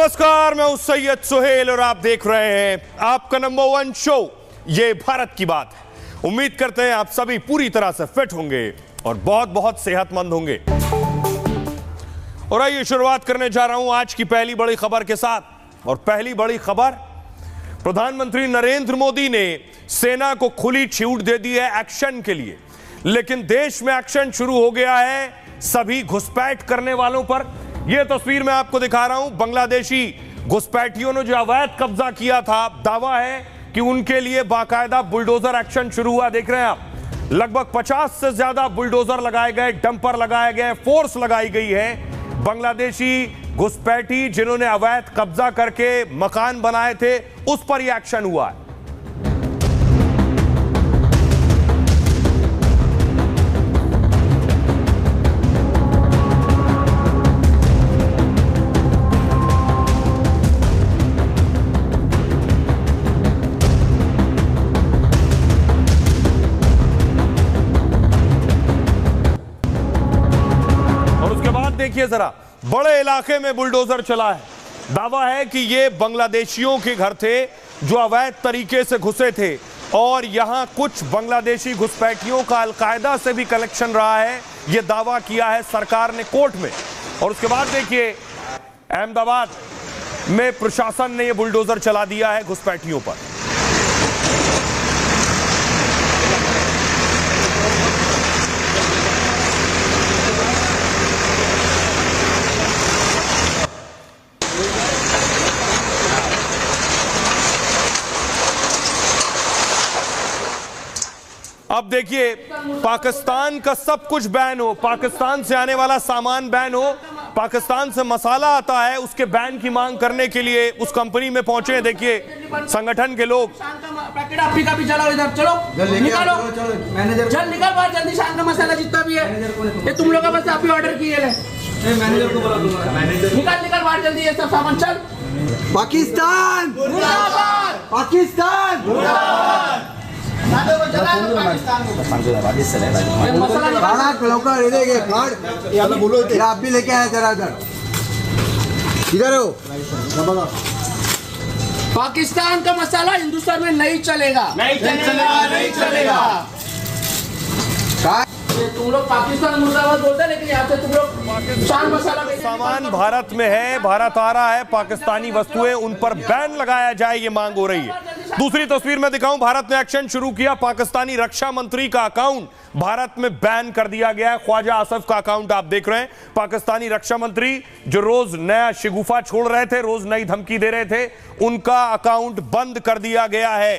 नमस्कार, मैं हूं सैयद सुहेल और आप देख रहे हैं आपका नंबर 1 शो ये भारत की बात है। उम्मीद करते हैं आप सभी पूरी तरह से फिट होंगे और बहुत बहुत सेहतमंद होंगे। और आइए शुरुआत करने जा रहा हूं आज की पहली बड़ी खबर के साथ। और पहली बड़ी खबर, प्रधानमंत्री नरेंद्र मोदी ने सेना को खुली छूट दे दी है एक्शन के लिए, लेकिन देश में एक्शन शुरू हो गया है सभी घुसपैठ करने वालों पर। यह तस्वीर मैं आपको दिखा रहा हूं, बांग्लादेशी घुसपैठियों ने जो अवैध कब्जा किया था, दावा है कि उनके लिए बाकायदा बुलडोजर एक्शन शुरू हुआ। देख रहे हैं आप, लगभग 50 से ज्यादा बुलडोजर लगाए गए, डंपर लगाए गए, फोर्स लगाई गई है। बांग्लादेशी घुसपैठी जिन्होंने अवैध कब्जा करके मकान बनाए थे, उस पर यह एक्शन हुआ है। देखिए जरा, बड़े इलाके में बुलडोजर चला है। दावा है कि ये बांग्लादेशियों के घर थे जो अवैध तरीके से घुसे थे और यहां कुछ बांग्लादेशी घुसपैठियों का अलकायदा से भी कनेक्शन रहा है। यह दावा किया है सरकार ने कोर्ट में। और उसके बाद देखिए, अहमदाबाद में प्रशासन ने यह बुलडोजर चला दिया है घुसपैठियों पर। अब देखिए, पाकिस्तान का सब कुछ बैन हो, पाकिस्तान से आने वाला सामान बैन हो, पाकिस्तान से मसाला आता है उसके बैन की मांग करने के लिए उस कंपनी में पहुंचे हैं। देखिए संगठन के लोग। पैकेट आप भी चलाओ, इधर चलो, निकालो, मैनेजर चल निकाल बाहर जल्दी, शाम का मसाला जितना भी है ये तुम लोग का बस आप ही ऑर्डर किए है। मैनेजर को बोला दूंगा, मैनेजर निकाल बाहर जल्दी ये सब सामान। चल पाकिस्तान मुर्दाबाद, पाकिस्तान मुर्दाबाद। आप भी लेके आए जरा इधर हो। पाकिस्तान का मसाला हिंदुस्तान में नहीं चलेगा, नहीं चलेगा। तुम लोग पाकिस्तान मुर्दाबाद बोलते हैं, लेकिन यहाँ से तुम लोग पाकिस्तान मसाला सामान भारत में है, भारत आ रहा है, पाकिस्तानी वस्तुएं उन पर बैन लगाया जाए, ये मांग हो रही है। दूसरी तस्वीर में दिखाऊं, भारत ने एक्शन शुरू किया। पाकिस्तानी रक्षा मंत्री का अकाउंट भारत में बैन कर दिया गया है। ख्वाजा आसिफ का अकाउंट आप देख रहे हैं। पाकिस्तानी रक्षा मंत्री जो रोज नया शिगुफा छोड़ रहे थे, रोज नई धमकी दे रहे थे, उनका अकाउंट बंद कर दिया गया है।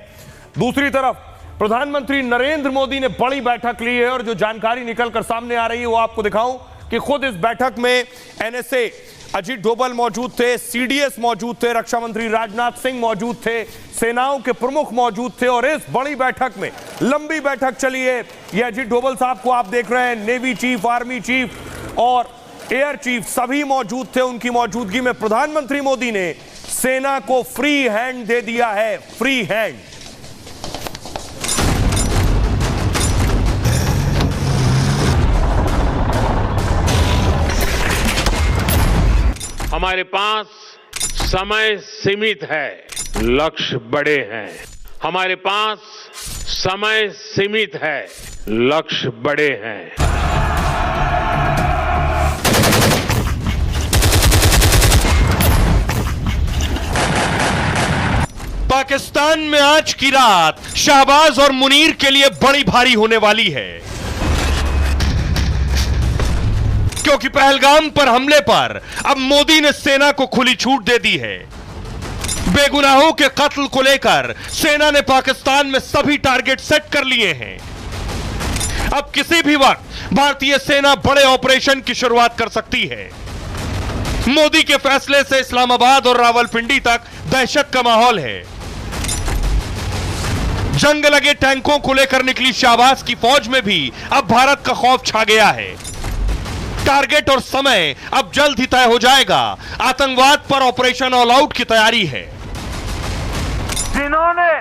दूसरी तरफ प्रधानमंत्री नरेंद्र मोदी ने बड़ी बैठक ली है और जो जानकारी निकलकर सामने आ रही है वो आपको दिखाऊं कि खुद इस बैठक में एनएसए अजीत डोभाल मौजूद थे, सीडीएस मौजूद थे, रक्षा मंत्री राजनाथ सिंह मौजूद थे, सेनाओं के प्रमुख मौजूद थे। और इस बड़ी बैठक में, लंबी बैठक चली है, ये अजीत डोभाल साहब को आप देख रहे हैं, नेवी चीफ, आर्मी चीफ और एयर चीफ सभी मौजूद थे। उनकी मौजूदगी में प्रधानमंत्री मोदी ने सेना को फ्री हैंड दे दिया है, फ्री हैंड। हमारे पास समय सीमित है, लक्ष्य बड़े हैं। हमारे पास समय सीमित है, लक्ष्य बड़े हैं। पाकिस्तान में आज की रात शहबाज और मुनीर के लिए बड़ी भारी होने वाली है, क्योंकि पहलगाम पर हमले पर अब मोदी ने सेना को खुली छूट दे दी है। बेगुनाहों के कत्ल को लेकर सेना ने पाकिस्तान में सभी टारगेट सेट कर लिए हैं। अब किसी भी वक्त भारतीय सेना बड़े ऑपरेशन की शुरुआत कर सकती है। मोदी के फैसले से इस्लामाबाद और रावलपिंडी तक दहशत का माहौल है। जंग लगे टैंकों को लेकर निकली शहबाज की फौज में भी अब भारत का खौफ छा गया है। टारगेट और समय अब जल्द ही तय हो जाएगा। आतंकवाद पर ऑपरेशन ऑल आउट की तैयारी है। जिन्होंने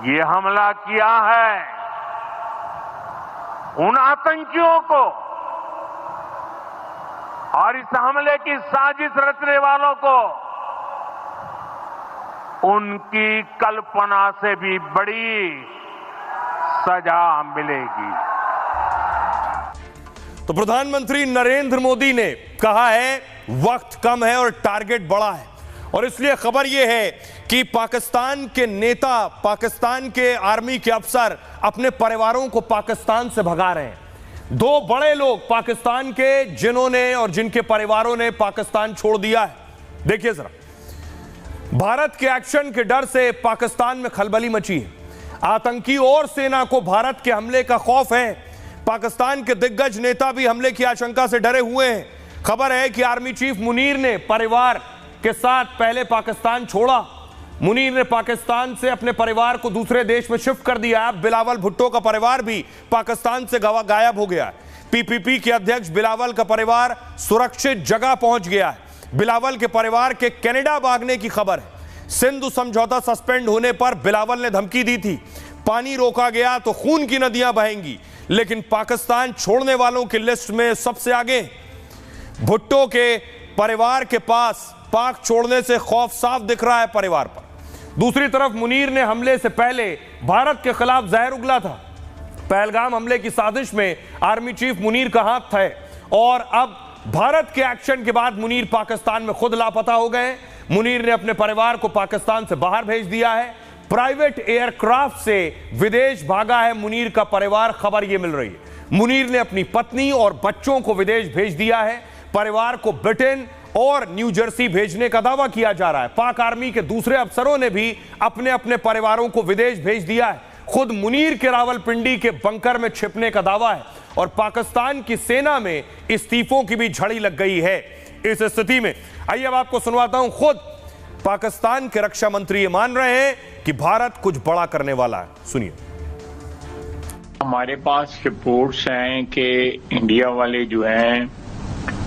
ये हमला किया है, उन आतंकियों को और इस हमले की साजिश रचने वालों को उनकी कल्पना से भी बड़ी सजा मिलेगी। तो प्रधानमंत्री नरेंद्र मोदी ने कहा है वक्त कम है और टारगेट बड़ा है, और इसलिए खबर यह है कि पाकिस्तान के नेता, पाकिस्तान के आर्मी के अफसर अपने परिवारों को पाकिस्तान से भगा रहे हैं। दो बड़े लोग पाकिस्तान के जिन्होंने और जिनके परिवारों ने पाकिस्तान छोड़ दिया है। देखिए जरा, भारत के एक्शन के डर से पाकिस्तान में खलबली मची है। आतंकी और सेना को भारत के हमले का खौफ है। पाकिस्तान के दिग्गज नेता भी हमले की आशंका से डरे हुए हैं। खबर है कि आर्मी चीफ मुनीर ने परिवार के साथ पहले पाकिस्तान छोड़ा। मुनीर ने पाकिस्तान से अपने परिवार को दूसरे देश में शिफ्ट कर दिया। अब बिलावल भुट्टो का परिवार भी पाकिस्तान से गायब हो गया है। पीपीपी के अध्यक्ष बिलावल का परिवार सुरक्षित जगह पहुंच गया है। बिलावल के परिवार के कनाडा भागने की खबर है। सिंधु समझौता सस्पेंड होने पर बिलावल ने धमकी दी थी, पानी रोका गया तो खून की नदियां बहेंगी, लेकिन पाकिस्तान छोड़ने वालों की लिस्ट में सबसे आगे। भुट्टो के परिवार के पास पाक छोड़ने से खौफ साफ दिख रहा है परिवार पर। दूसरी तरफ मुनीर ने हमले से पहले भारत के खिलाफ जहर उगला था। पहलगाम हमले की साजिश में आर्मी चीफ मुनीर का हाथ है, और अब भारत के एक्शन के बाद मुनीर पाकिस्तान में खुद लापता हो गए। मुनीर ने अपने परिवार को पाकिस्तान से बाहर भेज दिया है। प्राइवेट एयरक्राफ्ट से विदेश भागा है मुनीर का परिवार, खबर यह मिल रही है। मुनीर ने अपनी पत्नी और बच्चों को विदेश भेज दिया है। परिवार को ब्रिटेन और न्यू जर्सी भेजने का दावा किया जा रहा है। पाक आर्मी के दूसरे अफसरों ने भी अपने अपने परिवारों को विदेश भेज दिया है। खुद मुनीर के रावलपिंडी के बंकर में छिपने का दावा है, और पाकिस्तान की सेना में इस्तीफों की भी झड़ी लग गई है। इस स्थिति में आइए अब आपको सुनवाता हूं, खुद पाकिस्तान के रक्षा मंत्री ये मान रहे हैं कि भारत कुछ बड़ा करने वाला है। सुनिए। हमारे पास रिपोर्ट्स हैं कि इंडिया वाले जो हैं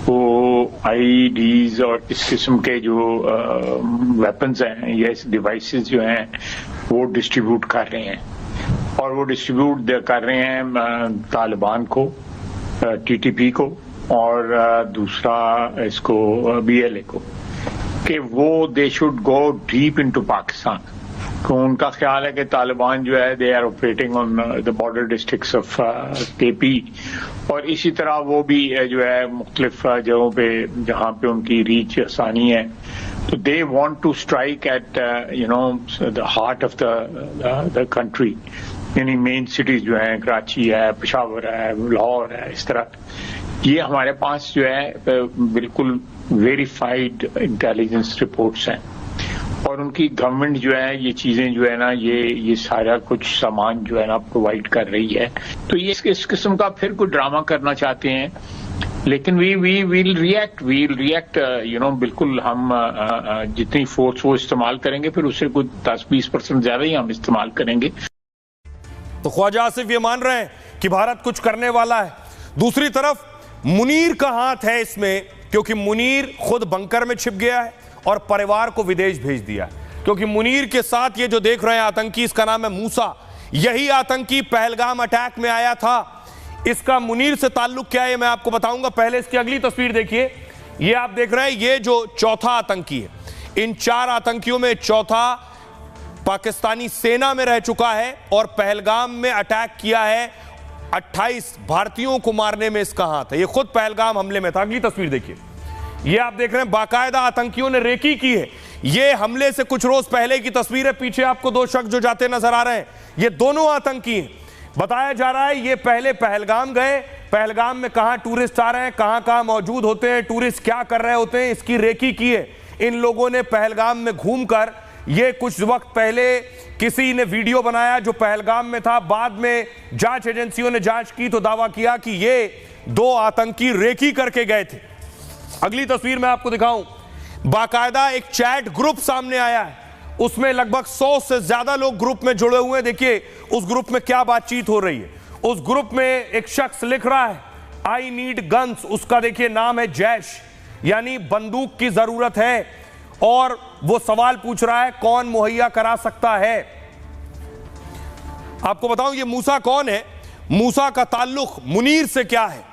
वो आईईडीज और इस किस्म के जो वेपन्स हैं या डिवाइसेस जो हैं वो डिस्ट्रीब्यूट कर रहे हैं, और वो डिस्ट्रीब्यूट कर रहे हैं तालिबान को, टीटीपी को, और दूसरा इसको बीएलए को, कि वो they should go deep into Pakistan. तो उनका ख्याल है कि तालिबान जो है they are operating on the border districts of KP, और इसी तरह वो भी जो है मुख्तलिफ जगहों पे जहाँ पे उनकी रीच आसानी है। तो they want to strike at the heart of the country, यानी मेन सिटीज जो हैं, कराची है, पेशावर है, लाहौर है, इस तरह। ये हमारे पास जो है बिल्कुल वेरीफाइड इंटेलिजेंस रिपोर्ट्स हैं, और उनकी गवर्नमेंट जो है ये चीजें जो है ना ये सारा कुछ सामान जो है ना प्रोवाइड कर रही है। तो ये इस किस्म का फिर कोई ड्रामा करना चाहते हैं, लेकिन वी विल रिएक्ट बिल्कुल। हम जितनी फोर्स वो इस्तेमाल करेंगे, फिर उससे कुछ 10-20% ज्यादा ही हम इस्तेमाल करेंगे। तो ख्वाजा आसिफ ये मान रहे हैं कि भारत कुछ करने वाला है। दूसरी तरफ मुनीर का हाथ है इसमें, क्योंकि मुनीर खुद बंकर में छिप गया है और परिवार को विदेश भेज दिया, क्योंकि मुनीर के साथ ये जो देख रहे हैं आतंकी, इसका नाम है मूसा। यही आतंकी पहलगाम अटैक में आया था। इसका मुनीर से ताल्लुक क्या है मैं आपको बताऊंगा। पहले इसकी अगली तस्वीर देखिए। ये आप देख रहे हैं, ये जो चौथा आतंकी है, इन 4 आतंकियों में चौथा पाकिस्तानी सेना में रह चुका है और पहलगाम में अटैक किया है। 28 भारतीयों को मारने में इसका हाथ है। ये खुद पहलगाम हमले में था। अगली तस्वीर देखिए। ये आप देख रहे हैं, बाकायदा आतंकियों ने रेकी की है। ये हमले से कुछ रोज पहले की तस्वीर है। पीछे आपको 2 शख्स जो जाते नजर आ रहे हैं, ये दोनों आतंकी हैं। बताया जा रहा है ये पहले पहलगाम गए। पहलगाम में कहां टूरिस्ट आ रहे हैं, कहां मौजूद होते हैं, टूरिस्ट क्या कर रहे होते हैं, इसकी रेकी की है इन लोगों ने पहलगाम में घूमकर। ये कुछ वक्त पहले किसी ने वीडियो बनाया जो पहलगाम में था। बाद में जांच एजेंसियों ने जांच की तो दावा किया कि ये 2 आतंकी रेकी करके गए थे। अगली तस्वीर मैं आपको दिखाऊं, बाकायदा एक चैट ग्रुप सामने आया है। उसमें लगभग 100 से ज्यादा लोग ग्रुप में जुड़े हुए हैं। देखिए उस ग्रुप में क्या बातचीत हो रही है। उस ग्रुप में एक शख्स लिख रहा है आई नीड गन्स। उसका देखिए नाम है जैश, यानी बंदूक की जरूरत है, और वो सवाल पूछ रहा है कौन मुहैया करा सकता है। आपको बताऊं ये मूसा कौन है, मूसा का ताल्लुक मुनीर से क्या है।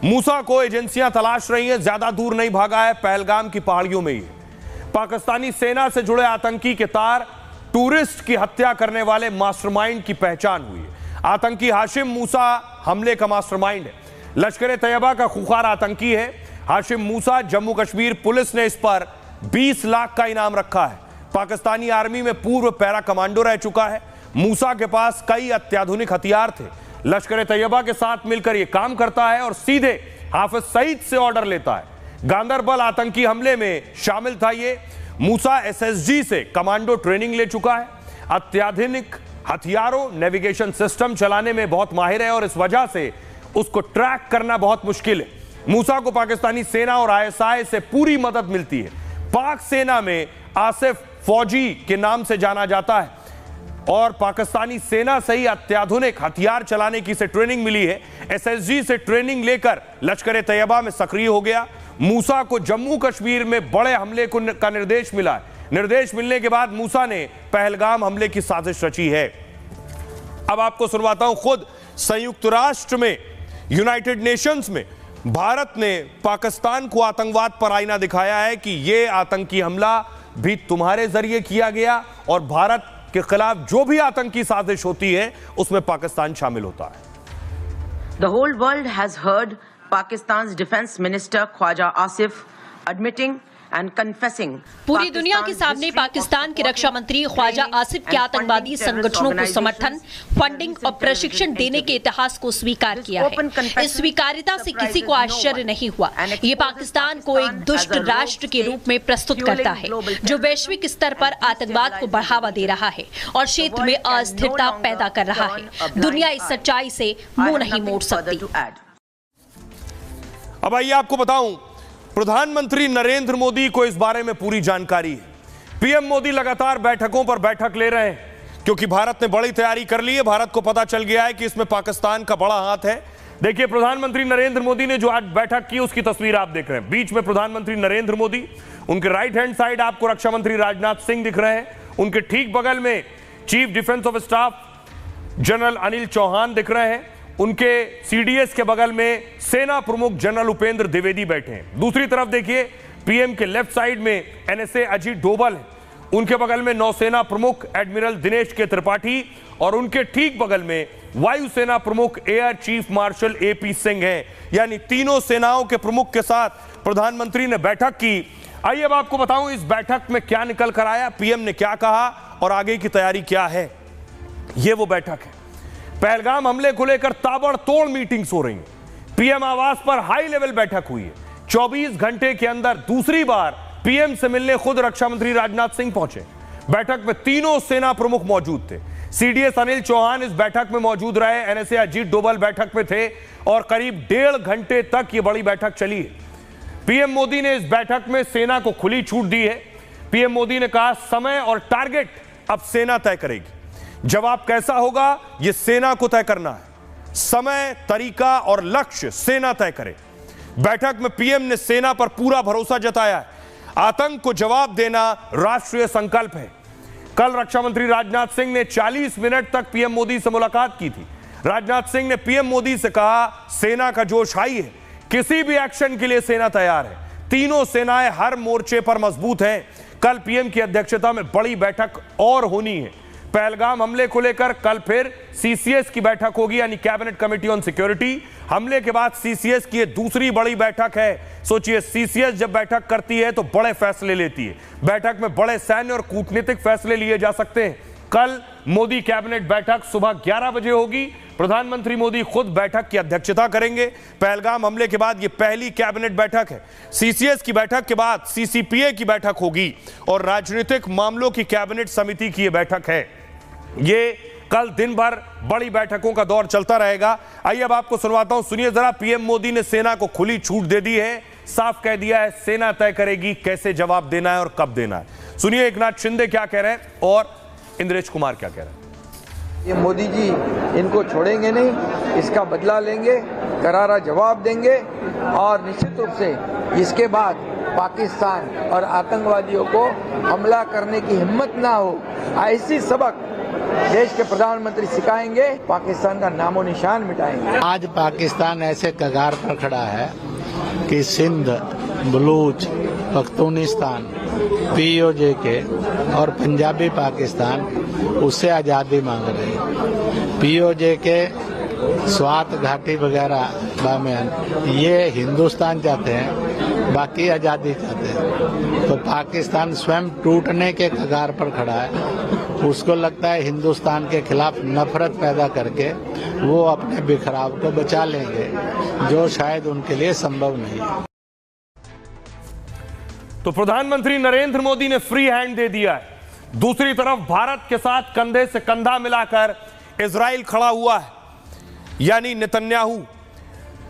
मूसा को एजेंसियां तलाश रही हैं, ज्यादा दूर नहीं भागा है, पहलगाम की पहाड़ियों में ही है। पाकिस्तानी सेना से जुड़े आतंकी के तार, टूरिस्ट की हत्या करने वाले मास्टरमाइंड की पहचान हुई है। आतंकी हाशिम मूसा हमले का मास्टरमाइंड है, लश्कर तैयबा का खुखार आतंकी है। हाशिम मूसा, जम्मू कश्मीर पुलिस ने इस पर 20 लाख का इनाम रखा है। पाकिस्तानी आर्मी में पूर्व पैरा कमांडो रह चुका है। मूसा के पास कई अत्याधुनिक हथियार थे। लश्कर तैयबा के साथ मिलकर यह काम करता है और सीधे हाफिज सईद से ऑर्डर लेता है। गांदरबल आतंकी हमले में शामिल था ये। मूसा एसएसजी से कमांडो ट्रेनिंग ले चुका है। अत्याधुनिक हथियारों, नेविगेशन सिस्टम चलाने में बहुत माहिर है और इस वजह से उसको ट्रैक करना बहुत मुश्किल है। मूसा को पाकिस्तानी सेना और आईएसआई से पूरी मदद मिलती है। पाक सेना में आसिफ फौजी के नाम से जाना जाता है और पाकिस्तानी सेना से ही अत्याधुनिक हथियार चलाने की से ट्रेनिंग मिली है। एसएसजी से ट्रेनिंग लेकर लश्कर तैयबा में सक्रिय हो गया। मूसा को जम्मू कश्मीर में बड़े हमले का निर्देश मिला है। निर्देश मिलने के बाद मूसा ने पहलगाम हमले की साजिश रची है। अब आपको सुनवाता हूं, खुद संयुक्त राष्ट्र में, यूनाइटेड नेशंस में भारत ने पाकिस्तान को आतंकवाद पर आईना दिखाया है कि यह आतंकी हमला भी तुम्हारे जरिए किया गया और भारत के खिलाफ जो भी आतंकी साजिश होती है उसमें पाकिस्तान शामिल होता है। The whole world has heard Pakistan's Defense Minister Khwaja Asif admitting and confessing. पूरी दुनिया के सामने पाकिस्तान के रक्षा मंत्री ख्वाजा आसिफ के आतंकवादी संगठनों को समर्थन, फंडिंग और प्रशिक्षण देने के इतिहास को स्वीकार किया है। इस स्वीकार्यता से किसी को आश्चर्य नहीं हुआ। ये पाकिस्तान को एक दुष्ट राष्ट्र के रूप में प्रस्तुत करता है जो वैश्विक स्तर पर आतंकवाद को बढ़ावा दे रहा है और क्षेत्र में अस्थिरता पैदा कर रहा है। दुनिया इस सच्चाई से मुंह नहीं मोड़ सकती। अब आइए आपको बताऊं, प्रधानमंत्री नरेंद्र मोदी को इस बारे में पूरी जानकारी है। पीएम मोदी लगातार बैठकों पर बैठक ले रहे हैं क्योंकि भारत ने बड़ी तैयारी कर ली है। भारत को पता चल गया है कि इसमें पाकिस्तान का बड़ा हाथ है। देखिए, प्रधानमंत्री नरेंद्र मोदी ने जो आज बैठक की उसकी तस्वीर आप देख रहे हैं। बीच में प्रधानमंत्री नरेंद्र मोदी, उनके राइट हैंड साइड आपको रक्षा मंत्री राजनाथ सिंह दिख रहे हैं। उनके ठीक बगल में chief defence of staff general Anil Chauhan दिख रहे हैं। उनके सीडीएस के बगल में सेना प्रमुख जनरल उपेंद्र द्विवेदी बैठे हैं। दूसरी तरफ देखिए, पीएम के लेफ्ट साइड में एनएसए अजीत डोभाल है। उनके बगल में नौसेना प्रमुख एडमिरल दिनेश के त्रिपाठी और उनके ठीक बगल में वायुसेना प्रमुख air chief marshal AP Singh हैं। यानी तीनों सेनाओं के प्रमुख के साथ प्रधानमंत्री ने बैठक की। आइए अब आपको बताऊं इस बैठक में क्या निकल कर आया, पीएम ने क्या कहा और आगे की तैयारी क्या है। यह वो बैठक है। पहलगाम हमले को लेकर ताबड़तोड़ मीटिंग्स हो रही हैं। पीएम आवास पर हाई लेवल बैठक हुई है। 24 घंटे के अंदर दूसरी बार पीएम से मिलने खुद रक्षा मंत्री राजनाथ सिंह पहुंचे। बैठक में तीनों सेना प्रमुख मौजूद थे। सीडीएस अनिल चौहान इस बैठक में मौजूद रहे। एनएसए अजीत डोभाल बैठक में थे और करीब 1.5 घंटे तक यह बड़ी बैठक चली है। पीएम मोदी ने इस बैठक में सेना को खुली छूट दी है। पीएम मोदी ने कहा, समय और टारगेट अब सेना तय करेगी। जवाब कैसा होगा यह सेना को तय करना है। समय, तरीका और लक्ष्य सेना तय करे। बैठक में पीएम ने सेना पर पूरा भरोसा जताया है। आतंक को जवाब देना राष्ट्रीय संकल्प है। कल रक्षा मंत्री राजनाथ सिंह ने 40 मिनट तक पीएम मोदी से मुलाकात की थी। राजनाथ सिंह ने पीएम मोदी से कहा, सेना का जोश हाई है, किसी भी एक्शन के लिए सेना तैयार है। तीनों सेनाएं हर मोर्चे पर मजबूत हैं। कल पीएम की अध्यक्षता में बड़ी बैठक और होनी है। पहलगाम हमले को लेकर कल फिर सीसीएस की बैठक होगी, यानी कैबिनेट कमेटी ऑन सिक्योरिटी। हमले के बाद सीसीएस की दूसरी बड़ी बैठक है। सोचिए, सीसीएस जब बैठक करती है तो बड़े फैसले लेती है। बैठक में बड़े सैन्य और कूटनीतिक फैसले लिए जा सकते हैं। कल मोदी कैबिनेट बैठक सुबह 11 बजे होगी। प्रधानमंत्री मोदी खुद बैठक की अध्यक्षता करेंगे। पहलगाम हमले के बाद यह पहली कैबिनेट बैठक है। सीसीएस की बैठक के बाद सीसीपीए की बैठक होगी और राजनीतिक मामलों की कैबिनेट समिति की यह बैठक है। ये कल दिन भर बड़ी बैठकों का दौर चलता रहेगा। आइए अब आपको सुनवाता हूं, सुनिए जरा। पीएम मोदी ने सेना को खुली छूट दे दी है। साफ कह दिया है, सेना तय करेगी कैसे जवाब देना है और कब देना है। सुनिए एकनाथ शिंदे क्या कह रहे हैं और इंद्रेश कुमार क्या कह रहे हैं। ये मोदी जी इनको छोड़ेंगे नहीं, इसका बदला लेंगे, करारा जवाब देंगे और निश्चित रूप से इसके बाद पाकिस्तान और आतंकवादियों को हमला करने की हिम्मत ना हो, ऐसी सबक देश के प्रधानमंत्री सिखाएंगे, पाकिस्तान का नामो निशान मिटाएंगे। आज पाकिस्तान ऐसे कगार पर खड़ा है कि सिंध, बलूच, पख्तूनिस्तान, POJK और पंजाबी पाकिस्तान उससे आज़ादी मांग रहे हैं। POJK, स्वात घाटी वगैरह बामेन ये हिंदुस्तान चाहते हैं, बाकी आज़ादी चाहते हैं। तो पाकिस्तान स्वयं टूटने के कगार पर खड़ा है। उसको लगता है हिंदुस्तान के खिलाफ नफरत पैदा करके वो अपने बिखराव को बचा लेंगे, जो शायद उनके लिए संभव नहीं है। तो प्रधानमंत्री नरेंद्र मोदी ने फ्री हैंड दे दिया है। दूसरी तरफ भारत के साथ कंधे से कंधा मिलाकर इजराइल खड़ा हुआ है, यानी नेतन्याहू।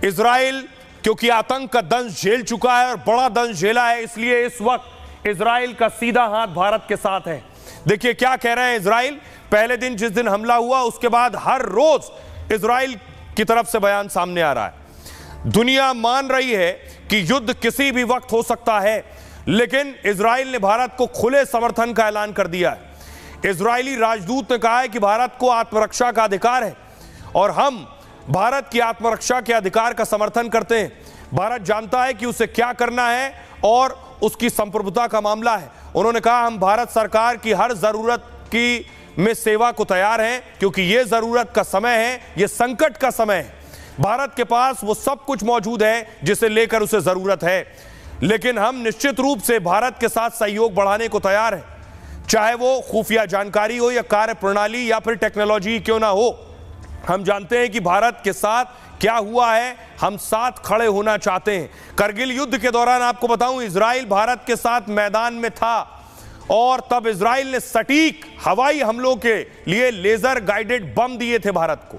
इजराइल क्योंकि आतंक का दंश झेल चुका है और बड़ा दंश झेला है, इसलिए इस वक्त इजराइल का सीधा हाथ भारत के साथ है। देखिए क्या कह रहे हैं इजराइल। पहले दिन जिस दिन हमला हुआ उसके बाद हर रोज इजराइल की तरफ से बयान सामने आ रहा है। दुनिया मान रही है कि युद्ध किसी भी वक्त हो सकता है, लेकिन इजराइल ने भारत को खुले समर्थन का ऐलान कर दिया है। इजरायली राजदूत ने कहा है कि भारत को आत्मरक्षा का अधिकार है और हम भारत की आत्मरक्षा के अधिकार का समर्थन करते हैं। भारत जानता है कि उसे क्या करना है और उसकी संप्रभुता का मामला है। उन्होंने कहा हम भारत सरकार की हर जरूरत की में सेवा को तैयार हैं, क्योंकि यह जरूरत का समय है, यह संकट का समय है। भारत के पास वो सब कुछ मौजूद है जिसे लेकर उसे जरूरत है, लेकिन हम निश्चित रूप से भारत के साथ सहयोग बढ़ाने को तैयार हैं, चाहे वो खुफिया जानकारी हो या कार्य प्रणाली या फिर टेक्नोलॉजी क्यों ना हो। हम जानते हैं कि भारत के साथ क्या हुआ है, हम साथ खड़े होना चाहते हैं। करगिल युद्ध के दौरान आपको बताऊं, इजराइल भारत के साथ मैदान में था और तब इजराइल ने सटीक हवाई हमलों के लिए लेजर गाइडेड बम दिए थे भारत को।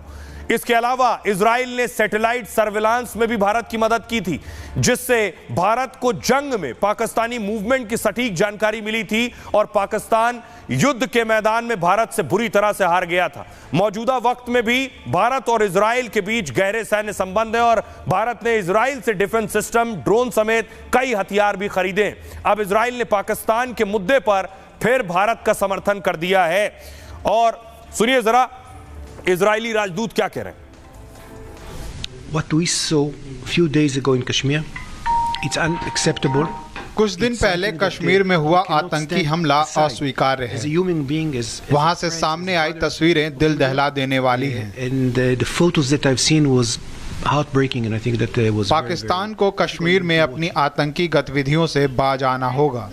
इसके अलावा इजराइल ने सैटेलाइट सर्विलांस में भी भारत की मदद की थी, जिससे भारत को जंग में पाकिस्तानी मूवमेंट की सटीक जानकारी मिली थी और पाकिस्तान युद्ध के मैदान में भारत से बुरी तरह से हार गया था। मौजूदा वक्त में भी भारत और इजराइल के बीच गहरे सैन्य संबंध है और भारत ने इजराइल से डिफेंस सिस्टम, ड्रोन समेत कई हथियार भी खरीदे। अब इजराइल ने पाकिस्तान के मुद्दे पर फिर भारत का समर्थन कर दिया है। और सुनिए जरा इजरायली राजदूत क्या कह रहे हैं। What we saw few days ago in Kashmir, it's unacceptable. कुछ दिन पहले कश्मीर में हुआ आतंकी हमला अस्वीकार्य है। वहां से सामने आई तस्वीरें दिल दहला देने वाली हैं। पाकिस्तान को कश्मीर में अपनी आतंकी गतिविधियों से बाज आना होगा।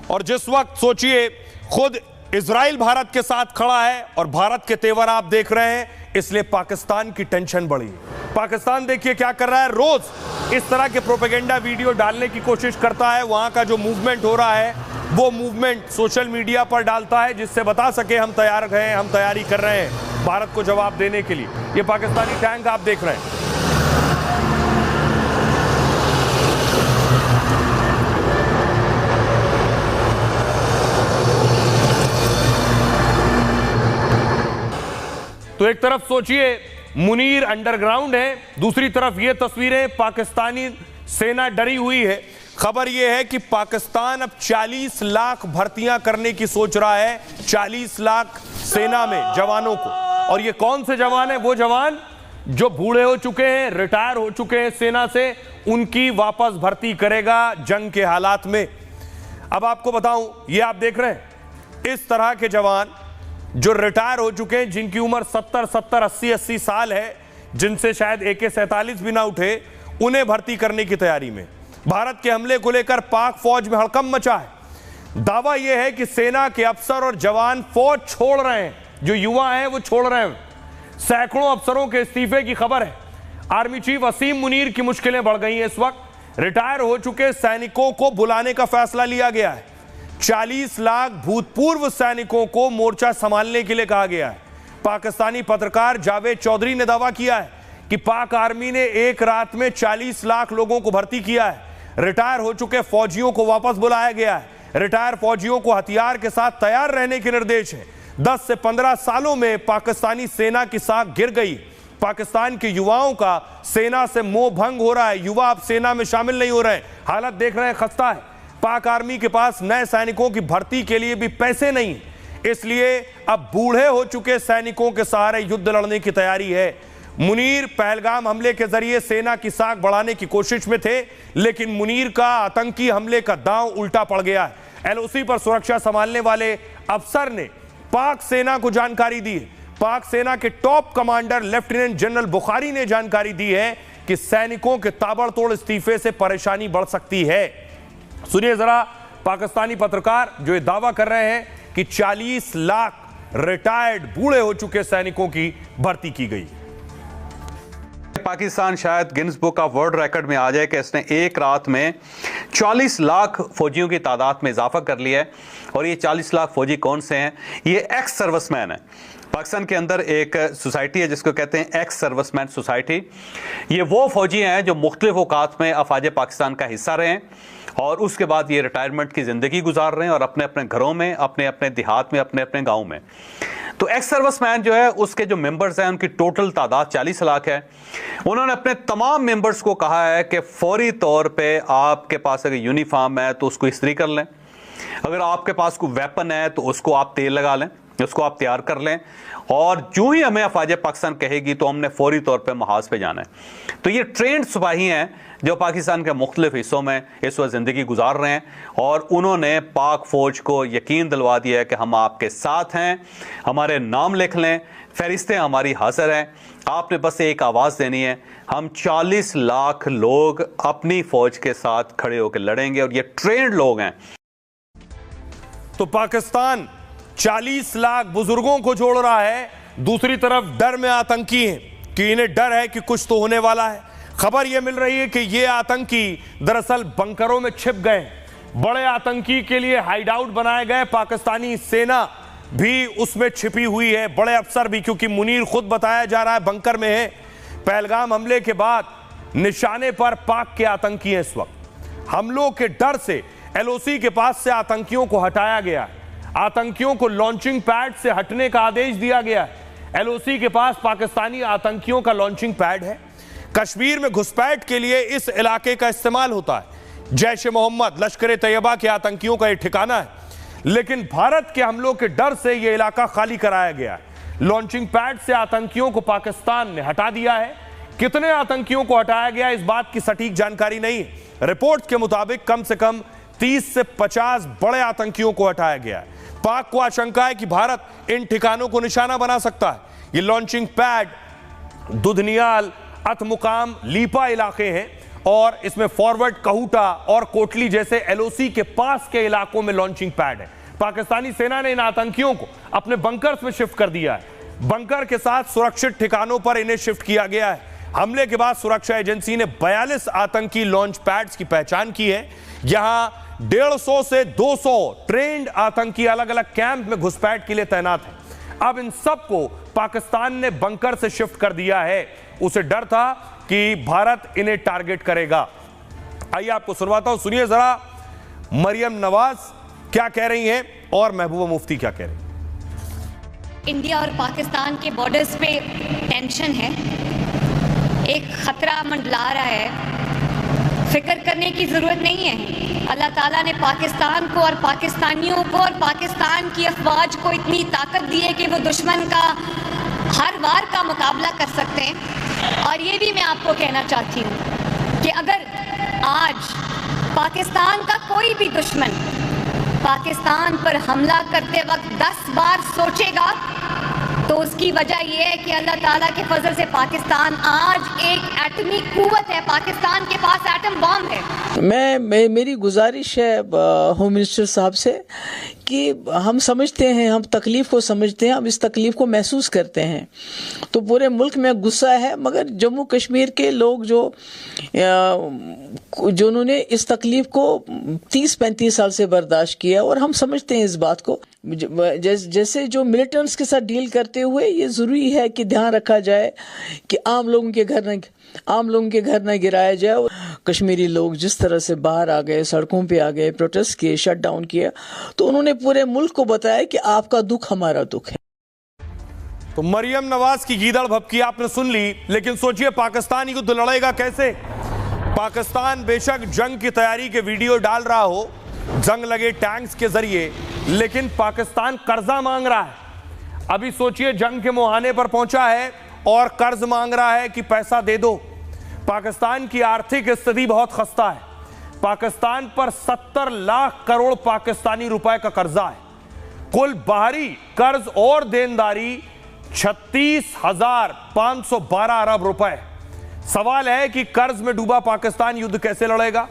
और जिस वक्त सोचिए खुद इजराइल भारत के साथ खड़ा है और भारत के तेवर आप देख रहे हैं, इसलिए पाकिस्तान की टेंशन बढ़ी। पाकिस्तान देखिए क्या कर रहा है, रोज इस तरह के प्रोपेगेंडा वीडियो डालने की कोशिश करता है। वहां का जो मूवमेंट हो रहा है वो मूवमेंट सोशल मीडिया पर डालता है, जिससे बता सके हम तैयार हैं, हम तैयारी कर रहे हैं भारत को जवाब देने के लिए। ये पाकिस्तानी टैंक आप देख रहे हैं। तो एक तरफ सोचिए मुनीर अंडरग्राउंड है, दूसरी तरफ ये तस्वीरें पाकिस्तानी सेना डरी हुई है। खबर यह है कि पाकिस्तान अब 40 लाख भर्तियां करने की सोच रहा है, 40 लाख सेना में जवानों को। और ये कौन से जवान है? वो जवान जो बूढ़े हो चुके हैं, रिटायर हो चुके हैं सेना से, उनकी वापस भर्ती करेगा जंग के हालात में। अब आपको बताऊं, ये आप देख रहे हैं इस तरह के जवान जो रिटायर हो चुके हैं, जिनकी उम्र 70, 80 साल है, जिनसे शायद AK-47 भी ना उठे, उन्हें भर्ती करने की तैयारी में। भारत के हमले को लेकर पाक फौज में हड़कंप मचा है। दावा यह है कि सेना के अफसर और जवान फौज छोड़ रहे हैं, जो युवा हैं वो छोड़ रहे हैं। सैकड़ों अफसरों के इस्तीफे की खबर है। आर्मी चीफ असीम मुनीर की मुश्किलें बढ़ गई हैं। इस वक्त रिटायर हो चुके सैनिकों को बुलाने का फैसला लिया गया है। 40 लाख भूतपूर्व सैनिकों को मोर्चा संभालने के लिए कहा गया है। पाकिस्तानी पत्रकार जावेद चौधरी ने दावा किया है कि पाक आर्मी ने एक रात में 40 लाख लोगों को भर्ती किया है। रिटायर हो चुके फौजियों को वापस बुलाया गया है। रिटायर फौजियों को हथियार के साथ तैयार रहने के निर्देश है। 10 से 15 सालों में पाकिस्तानी सेना की साख गिर गई। पाकिस्तान के युवाओं का सेना से मोह भंग हो रहा है। युवा अब सेना में शामिल नहीं हो रहे हैं। हालत देख रहे हैं, खस्ता है। पाक आर्मी के पास नए सैनिकों की भर्ती के लिए भी पैसे नहीं। इसलिए अब बूढ़े हो चुके सैनिकों के सहारे युद्ध लड़ने की तैयारी है। मुनीर पहलगाम हमले के जरिए सेना की साख बढ़ाने की कोशिश में थे, लेकिन मुनीर का आतंकी हमले का दांव उल्टा पड़ गया है। एलओसी पर सुरक्षा संभालने वाले अफसर ने पाक सेना को जानकारी दी है। पाक सेना के top commander lieutenant general Bukhari ने जानकारी दी है कि सैनिकों के ताबड़तोड़ इस्तीफे से परेशानी बढ़ सकती है। सुनिए जरा पाकिस्तानी पत्रकार जो ये दावा कर रहे हैं कि 40 लाख रिटायर्ड बूढ़े हो चुके सैनिकों की भर्ती की गई। पाकिस्तान शायद Guinness book of world record में आ जाए कि इसने एक रात में 40 लाख फौजियों की तादाद में इजाफा कर लिया है। और ये 40 लाख फौजी कौन से हैं? ये एक्स सर्विसमैन है। पाकिस्तान के अंदर एक सोसाइटी है जिसको कहते हैं एक्स सर्विसमैन सोसाइटी। ये वो फौजी हैं जो मुख्तलिफ औकात में अफवाज पाकिस्तान का हिस्सा रहे हैं और उसके बाद ये रिटायरमेंट की ज़िंदगी गुजार रहे हैं और अपने अपने घरों में, अपने अपने देहात में, अपने अपने गाँव में। तो एक्स सर्विसमैन जो है उसके जो मेंबर्स हैं उनकी टोटल तादाद 40 लाख है। उन्होंने अपने तमाम मेंबर्स को कहा है कि फौरी तौर पे आपके पास अगर यूनिफॉर्म है तो उसको इस्त्री कर लें, अगर आपके पास कोई वेपन है तो उसको आप तेल लगा लें, उसको आप तैयार कर लें, और जो ही हमें अफवाज पाकिस्तान कहेगी तो हमने फौरी तौर पे महाज पे जाना है। तो ये ट्रेंड सिपाही हैं जो पाकिस्तान के मुख्तलिफ हिस्सों में इस वक्त ज़िंदगी गुजार रहे हैं और उन्होंने पाक फौज को यकीन दिलवा दिया है कि हम आपके साथ हैं, हमारे नाम लिख लें, फहरिस्तें हमारी हाजिर हैं, आपने बस एक आवाज़ देनी है। हम 40 लाख लोग अपनी फौज के साथ खड़े होकर लड़ेंगे और ये ट्रेंड लोग हैं। तो पाकिस्तान 40 लाख बुजुर्गों को जोड़ रहा है, दूसरी तरफ डर में आतंकी हैं कि इन्हें डर है कि कुछ तो होने वाला है। खबर यह मिल रही है कि ये आतंकी दरअसल बंकरों में छिप गए। बड़े आतंकी के लिए हाइड आउट बनाए गए, पाकिस्तानी सेना भी उसमें छिपी हुई है, बड़े अफसर भी, क्योंकि मुनीर खुद बताया जा रहा है बंकर में है। पहलगाम हमले के बाद निशाने पर पाक के आतंकी हैं। इस वक्त हमलों के डर से एलओसी के पास से आतंकियों को हटाया गया है। आतंकियों को लॉन्चिंग पैड से हटने का आदेश दिया गया है। एलओसी के पास पाकिस्तानी आतंकियों का लॉन्चिंग पैड है। कश्मीर में घुसपैठ के लिए इस इलाके का इस्तेमाल होता है। जैश ए मोहम्मद, लश्कर ए तैयबा के आतंकियों का यह ठिकाना है, लेकिन भारत के हमलों के डर से यह इलाका खाली कराया गया है। लॉन्चिंग पैड से आतंकियों को पाकिस्तान ने हटा दिया है। कितने आतंकियों को हटाया गया इस बात की सटीक जानकारी नहीं है। रिपोर्ट के मुताबिक कम से कम 30 से 50 बड़े आतंकियों को हटाया गया है। पाक को आशंका है कि भारत इन ठिकानों को निशाना बना सकता है। ये लॉन्चिंग पैड दुधनियाल, अतमुकाम, लीपा इलाके हैं और इसमें फॉरवर्ड, कहूटा और कोटली जैसे एलओसी के पास के इलाकों में लॉन्चिंग पैड है। पाकिस्तानी सेना ने इन आतंकियों को अपने बंकर्स में शिफ्ट कर दिया है। बंकर के साथ सुरक्षित ठिकानों पर इन्हें शिफ्ट किया गया है। हमले के बाद सुरक्षा एजेंसी ने 42 आतंकी लॉन्च पैड्स की पहचान की है। यहां 150 से 200 ट्रेंड आतंकी अलग अलग कैंप में घुसपैठ के लिए तैनात हैं। अब इन सबको पाकिस्तान ने बंकर से शिफ्ट कर दिया है। उसे डर था कि भारत इन्हें टारगेट करेगा। आइए आपको सुनवाता हूं, सुनिए जरा मरियम नवाज क्या कह रही हैं और महबूबा मुफ्ती क्या कह रही हैं। इंडिया और पाकिस्तान के बॉर्डर्स पे टेंशन है, एक खतरा मंडला रहा है। फिक्र करने की जरूरत नहीं है। अल्लाह ताला ने पाकिस्तान को और पाकिस्तानियों को और पाकिस्तान की अफवाज को इतनी ताकत दी है कि वो दुश्मन का हर वार का मुकाबला कर सकते हैं। और ये भी मैं आपको कहना चाहती हूँ कि अगर आज पाकिस्तान का कोई भी दुश्मन पाकिस्तान पर हमला करते वक्त 10 बार सोचेगा तो उसकी वजह यह है कि अल्लाह ताला के फजल से पाकिस्तान आज एक एटमी कुव्वत है। पाकिस्तान के पास एटम बॉम्ब है। मेरी गुजारिश है होम मिनिस्टर साहब से कि हम समझते हैं, हम तकलीफ को समझते हैं, हम इस तकलीफ को महसूस करते हैं। तो पूरे मुल्क में गुस्सा है, मगर जम्मू कश्मीर के लोग जो उन्होंने इस तकलीफ को 30-35 साल से बर्दाश्त किया और हम समझते हैं इस बात को। जैसे जो मिलिटेंट्स के साथ डील करते हुए ये जरूरी है कि ध्यान रखा जाए कि आम लोगों के घर न गिराया जाए। कश्मीरी लोग जिस तरह से बाहर आ गए, सड़कों पे आ गए, प्रोटेस्ट किए, शट डाउन किया, तो उन्होंने पूरे मुल्क को बताया कि आपका दुख हमारा दुख है। तो मरियम नवाज की गीदड़ भभकी आपने सुन ली, लेकिन सोचिए पाकिस्तान युद्ध लड़ेगा कैसे। पाकिस्तान बेशक जंग की तैयारी के वीडियो डाल रहा हो, जंग लगे टैंक्स के जरिए, लेकिन पाकिस्तान कर्जा मांग रहा है। अभी सोचिए, जंग के मुहाने पर पहुंचा है और कर्ज मांग रहा है कि पैसा दे दो। पाकिस्तान की आर्थिक स्थिति बहुत खस्ता है। पाकिस्तान पर 70 लाख करोड़ पाकिस्तानी रुपए का कर्जा है। कुल बाहरी कर्ज और देनदारी 36,512 अरब रुपए। सवाल है कि कर्ज में डूबा पाकिस्तान युद्ध कैसे लड़ेगा।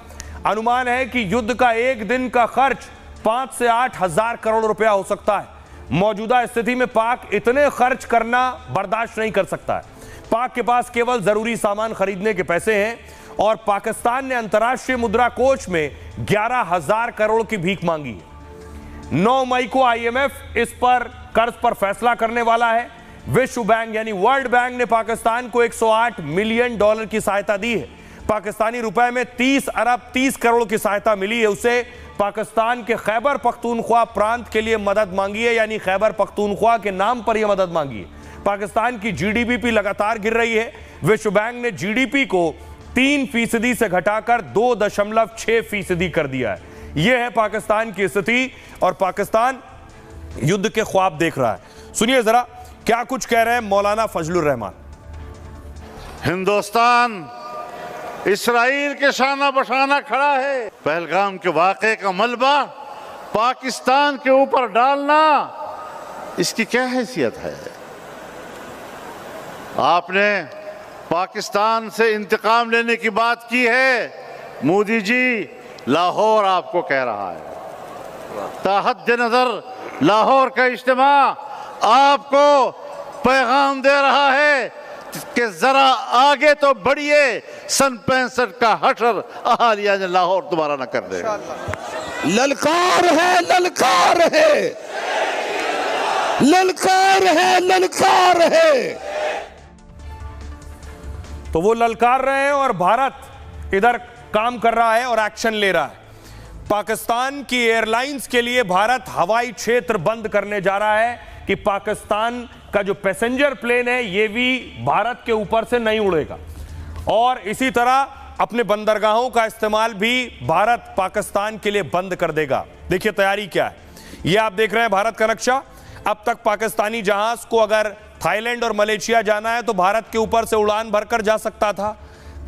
अनुमान है कि युद्ध का एक दिन का खर्च 5 से 8 हजार करोड़ रुपया हो सकता है। मौजूदा स्थिति में पाक इतने खर्च करना बर्दाश्त नहीं कर सकता है। पाक के पास केवल जरूरी सामान खरीदने के पैसे हैं और पाकिस्तान ने अंतर्राष्ट्रीय मुद्रा कोष में 11,000 करोड़ की भीख मांगी है। 9 मई को IMF इस पर कर्ज पर फैसला करने वाला है। विश्व बैंक यानी वर्ल्ड बैंक ने पाकिस्तान को $108 मिलियन की सहायता दी है। पाकिस्तानी रुपए में 30 अरब 30 करोड़ की सहायता मिली है। उसे पाकिस्तान के खैबर पख्तूनख्वा प्रांत के लिए मदद मांगी है, यानी खैबर पख्तूनख्वा के नाम पर यह मदद मांगी है। पाकिस्तान की GDP लगातार गिर रही है। विश्व बैंक ने GDP को 3% से घटाकर 2.6% कर दिया है। यह है पाकिस्तान की स्थिति और पाकिस्तान युद्ध के ख्वाब देख रहा है। सुनिए जरा क्या कुछ कह रहे हैं मौलाना फजलुर रहमान। हिंदुस्तान इसराइल के शाना बशाना खड़ा है। पहलगाम के वाक़े का मलबा पाकिस्तान के ऊपर डालना, इसकी क्या हैसियत है? आपने पाकिस्तान से इंतकाम लेने की बात की है। मोदी जी, लाहौर आपको कह रहा है। ताहद नजर लाहौर का इज्तिमा आपको पैगाम दे रहा है कि जरा आगे तो बढ़िए, सन 65 का हशर अहालिया ने लाहौर दोबारा न कर दे। ललकार है, ललकार है, ललकार है, ललकार है। तो वो ललकार रहे हैं और भारत इधर काम कर रहा है और एक्शन ले रहा है। पाकिस्तान की एयरलाइंस के लिए भारत हवाई क्षेत्र बंद करने जा रहा है कि पाकिस्तान का जो पैसेंजर प्लेन है ये भी भारत के ऊपर से नहीं उड़ेगा और इसी तरह अपने बंदरगाहों का इस्तेमाल भी भारत पाकिस्तान के लिए बंद कर देगा। देखिए तैयारी क्या है, ये आप देख रहे हैं भारत का नक्शा। अब तक पाकिस्तानी जहाज को अगर थाईलैंड और मलेशिया जाना है तो भारत के ऊपर से उड़ान भरकर जा सकता था।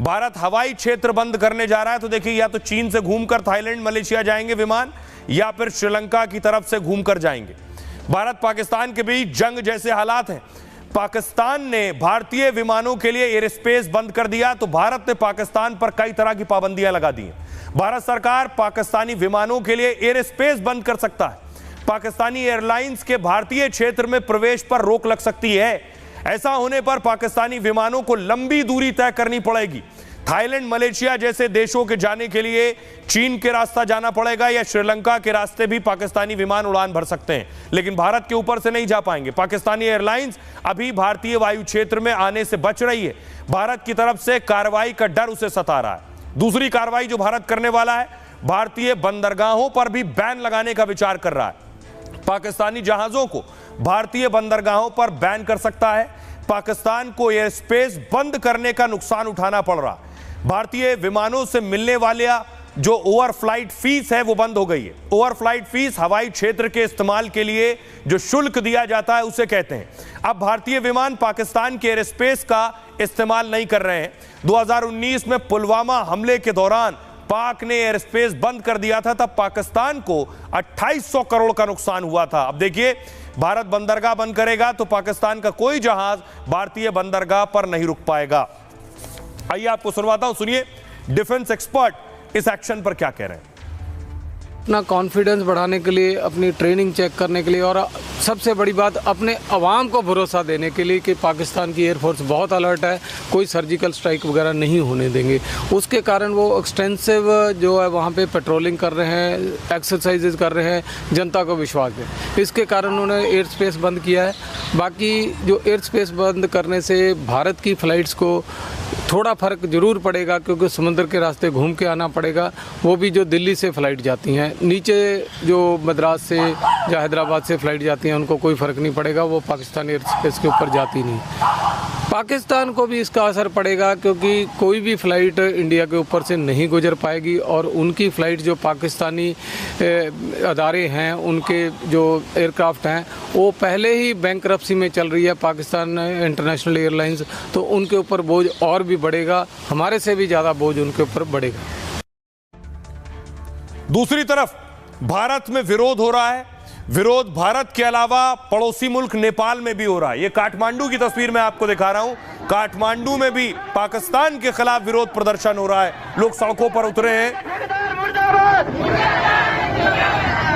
भारत हवाई क्षेत्र बंद करने जा रहा है तो देखिए या तो चीन से घूमकर थाईलैंड मलेशिया जाएंगे विमान या फिर श्रीलंका की तरफ से घूमकर जाएंगे। भारत पाकिस्तान के बीच जंग जैसे हालात हैं। पाकिस्तान ने भारतीय विमानों के लिए एयर स्पेस बंद कर दिया तो भारत ने पाकिस्तान पर कई तरह की पाबंदियां लगा दी हैं। भारत सरकार पाकिस्तानी विमानों के लिए एयर स्पेस बंद कर सकता है। पाकिस्तानी एयरलाइंस के भारतीय क्षेत्र में प्रवेश पर रोक लग सकती है। ऐसा होने पर पाकिस्तानी विमानों को लंबी दूरी तय करनी पड़ेगी। थाईलैंड मलेशिया जैसे देशों के जाने के लिए चीन के रास्ता जाना पड़ेगा या श्रीलंका के रास्ते भी पाकिस्तानी विमान उड़ान भर सकते हैं, लेकिन भारत के ऊपर से नहीं जा पाएंगे। पाकिस्तानी एयरलाइंस अभी भारतीय वायु क्षेत्र में आने से बच रही है। भारत की तरफ से कार्रवाई का डर उसे सता रहा है। दूसरी कार्रवाई जो भारत करने वाला है, भारतीय बंदरगाहों पर भी बैन लगाने का विचार कर रहा है। पाकिस्तानी जहाजों को भारतीय बंदरगाहों पर बैन कर सकता है। पाकिस्तान को एयर स्पेस बंद करने का नुकसान उठाना पड़ रहा। भारतीय विमानों से मिलने वाला जो ओवरफ्लाइट फीस है वो बंद हो गई है। ओवरफ्लाइट फीस हवाई क्षेत्र के इस्तेमाल के लिए जो शुल्क दिया जाता है उसे कहते हैं। अब भारतीय विमान पाकिस्तान के एयर स्पेस का इस्तेमाल नहीं कर रहे हैं। 2019 में पुलवामा हमले के दौरान पाक ने एयर स्पेस बंद कर दिया था, तब पाकिस्तान को 2800 करोड़ का नुकसान हुआ था। अब देखिए भारत बंदरगाह बंद करेगा तो पाकिस्तान का कोई जहाज भारतीय बंदरगाह पर नहीं रुक पाएगा। आइए आपको सुनवाता हूं, सुनिए डिफेंस एक्सपर्ट इस एक्शन पर क्या कह रहे हैं। अपना कॉन्फिडेंस बढ़ाने के लिए, अपनी ट्रेनिंग चेक करने के लिए और सबसे बड़ी बात अपने अवाम को भरोसा देने के लिए कि पाकिस्तान की एयरफोर्स बहुत अलर्ट है, कोई सर्जिकल स्ट्राइक वगैरह नहीं होने देंगे। उसके कारण वो एक्सटेंसिव जो है वहाँ पे पेट्रोलिंग कर रहे हैं, एक्सरसाइजेज कर रहे हैं, जनता को विश्वास दें। इसके कारण उन्होंने एयर स्पेस बंद किया है। बाकी जो एयर स्पेस बंद करने से भारत की फ़्लाइट्स को थोड़ा फ़र्क ज़रूर पड़ेगा क्योंकि समुद्र के रास्ते घूम के आना पड़ेगा। वो भी जो दिल्ली से फ़्लाइट जाती हैं, नीचे जो मद्रास से या हैदराबाद से फ़्लाइट जाती हैं उनको कोई फ़र्क नहीं पड़ेगा, वो पाकिस्तानी एयर स्पेस के ऊपर जाती नहीं। पाकिस्तान को भी इसका असर पड़ेगा, क्योंकि कोई भी फ़्लाइट इंडिया के ऊपर से नहीं गुजर पाएगी और उनकी फ़्लाइट जो पाकिस्तानी अदारे हैं, उनके जो एयरक्राफ्ट हैं, वो पहले ही बैंकरप्सी में चल रही है पाकिस्तान इंटरनेशनल एयरलाइंस, तो उनके ऊपर बोझ और भी बढ़ेगा, हमारे से भी ज़्यादा बोझ उनके ऊपर बढ़ेगा। दूसरी तरफ भारत में विरोध हो रहा है। विरोध भारत के अलावा पड़ोसी मुल्क नेपाल में भी हो रहा है। ये काठमांडू की तस्वीर मैं आपको दिखा रहा हूं। काठमांडू में भी पाकिस्तान के खिलाफ विरोध प्रदर्शन हो रहा है, लोग सड़कों पर उतरे हैं।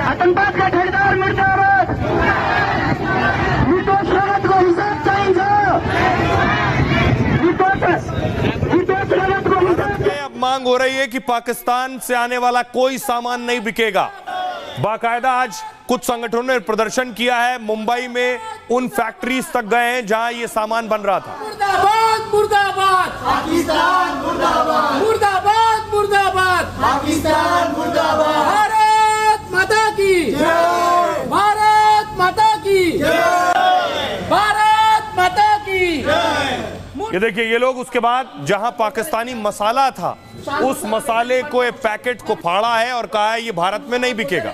आतंकवाद का ठेकेदार मुर्दाबाद, निर्दोष रगत को हिसाब चाहिए, निर्दोष रगत को हिसाब। अब मांग हो रही है कि पाकिस्तान से आने वाला कोई सामान नहीं बिकेगा। बाकायदा आज कुछ संगठनों ने प्रदर्शन किया है। मुंबई में उन फैक्ट्रीज तक गए हैं जहां ये सामान बन रहा था। मुर्दाबाद मुर्दाबाद पाकिस्तान, मुर्दाबाद मुर्दाबाद मुर्दाबाद पाकिस्तान, मुर्दाबाद भारत माता की जय, भारत माता की जय, भारत माता की जय। ये देखिए, ये लोग उसके बाद जहां पाकिस्तानी मसाला था, उस मसाले को, एक पैकेट को फाड़ा है और कहा है ये भारत में नहीं बिकेगा।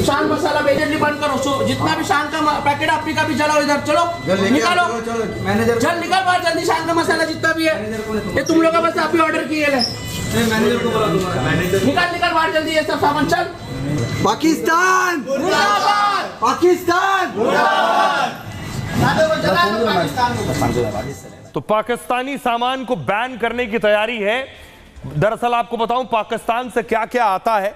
शान मसाला इमीडिएटली बंद करो, जितना भी शान का पैकेट आपकी का भी जलाओ, इधर चलो निकालो, मैनेजर चल निकाल बाहर जल्दी, शान का मसाला जितना भी है ये तुम लोग बस आप ही ऑर्डर किए ले, मैनेजर को बोला दूंगा, निकाल निकाल बाहर जल्दी ये सब सामान। चल पाकिस्तान मुर्दाबाद, पाकिस्तान मुर्दाबाद। तो पाकिस्तानी सामान को बैन करने की तैयारी है। दरअसल आपको बताऊं पाकिस्तान से क्या क्या आता है,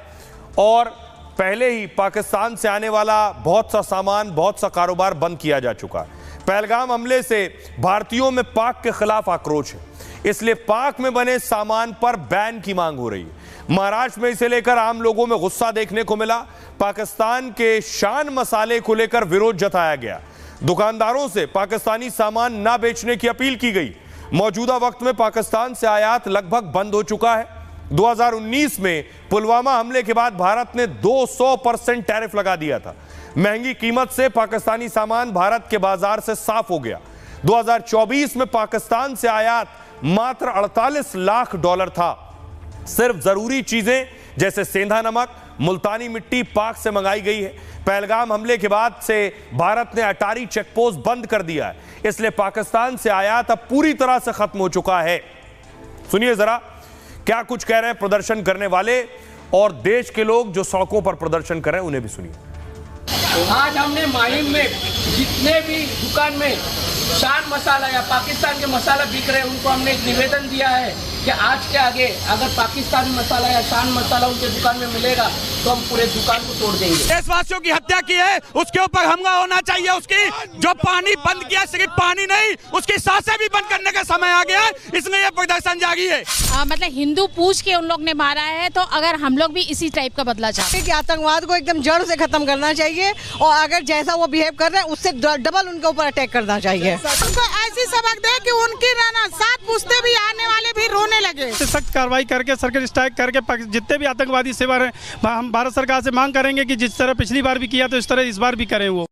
और पहले ही पाकिस्तान से आने वाला बहुत सा सामान, बहुत सा कारोबार बंद किया जा चुका है। पहलगाम हमले से भारतीयों में पाक के खिलाफ आक्रोश है, इसलिए पाक में बने सामान पर बैन की मांग हो रही है। महाराष्ट्र में इसे लेकर आम लोगों में गुस्सा देखने को मिला। पाकिस्तान के शान मसाले को लेकर विरोध जताया गया। दुकानदारों से पाकिस्तानी सामान ना बेचने की अपील की गई। मौजूदा वक्त में पाकिस्तान से आयात लगभग बंद हो चुका है। 2019 में पुलवामा हमले के बाद भारत ने 200% टैरिफ लगा दिया था। महंगी कीमत से पाकिस्तानी सामान भारत के बाजार से साफ हो गया। 2024 में पाकिस्तान से आयात मात्र 48 लाख डॉलर था। सिर्फ जरूरी चीजें जैसे सेंधा नमक, मुल्तानी मिट्टी पाक से मंगाई गई है। पहलगाम हमले के बाद से भारत ने अटारी चेकपोस्ट बंद कर दिया है, इसलिए पाकिस्तान से आयात अब पूरी तरह से खत्म हो चुका है। सुनिए जरा क्या कुछ कह रहे हैं प्रदर्शन करने वाले और देश के लोग जो सड़कों पर प्रदर्शन कर रहे हैं, उन्हें भी सुनिए। आज हमने माहिम में जितने भी दुकान में शान मसाला या पाकिस्तान के मसाला बिक रहे हैं, उनको हमने एक निवेदन दिया है कि आज के आगे अगर पाकिस्तानी मसाला या शान मसाला उनके दुकान में मिलेगा तो हम पूरे दुकान को तोड़ देंगे। देशवासियों की हत्या की है, उसके ऊपर हमला होना चाहिए। उसकी जो पानी बंद किया, सिर्फ पानी नहीं, उसकी सांसें भी बंद करने का समय आ गया है, इसलिए ये प्रदर्शन जारी है। मतलब हिंदू पूछ के उन लोग ने मारा है, तो अगर हम लोग भी इसी टाइप का बदला चाहते हैं कि आतंकवाद को एकदम जड़ से खत्म करना चाहिए, और अगर जैसा वो बिहेव कर रहे हैं उससे डबल उनके ऊपर अटैक करना चाहिए। उनको ऐसी सबक दे कि उनकी रहना साथ पूछते भी आने वाले भी रोने लगे। सख्त कार्रवाई करके, सर्किट स्ट्राइक करके जितने भी आतंकवादी सेवा है, हम भारत सरकार से मांग करेंगे कि जिस तरह पिछली बार भी किया तो इस तरह इस बार भी करें। वो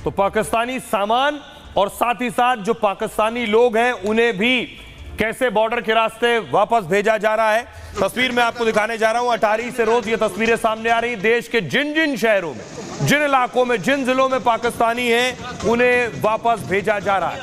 तो पाकिस्तानी सामान और साथ ही साथ जो पाकिस्तानी लोग हैं उन्हें भी कैसे बॉर्डर के रास्ते वापस भेजा जा रहा है। तस्वीर मैं आपको दिखाने जा रहा हूं। अटारी से रोज ये तस्वीरें सामने आ रही। देश के जिन जिन शहरों में, जिन इलाकों में, जिन जिलों में पाकिस्तानी हैं, उन्हें वापस भेजा जा रहा है।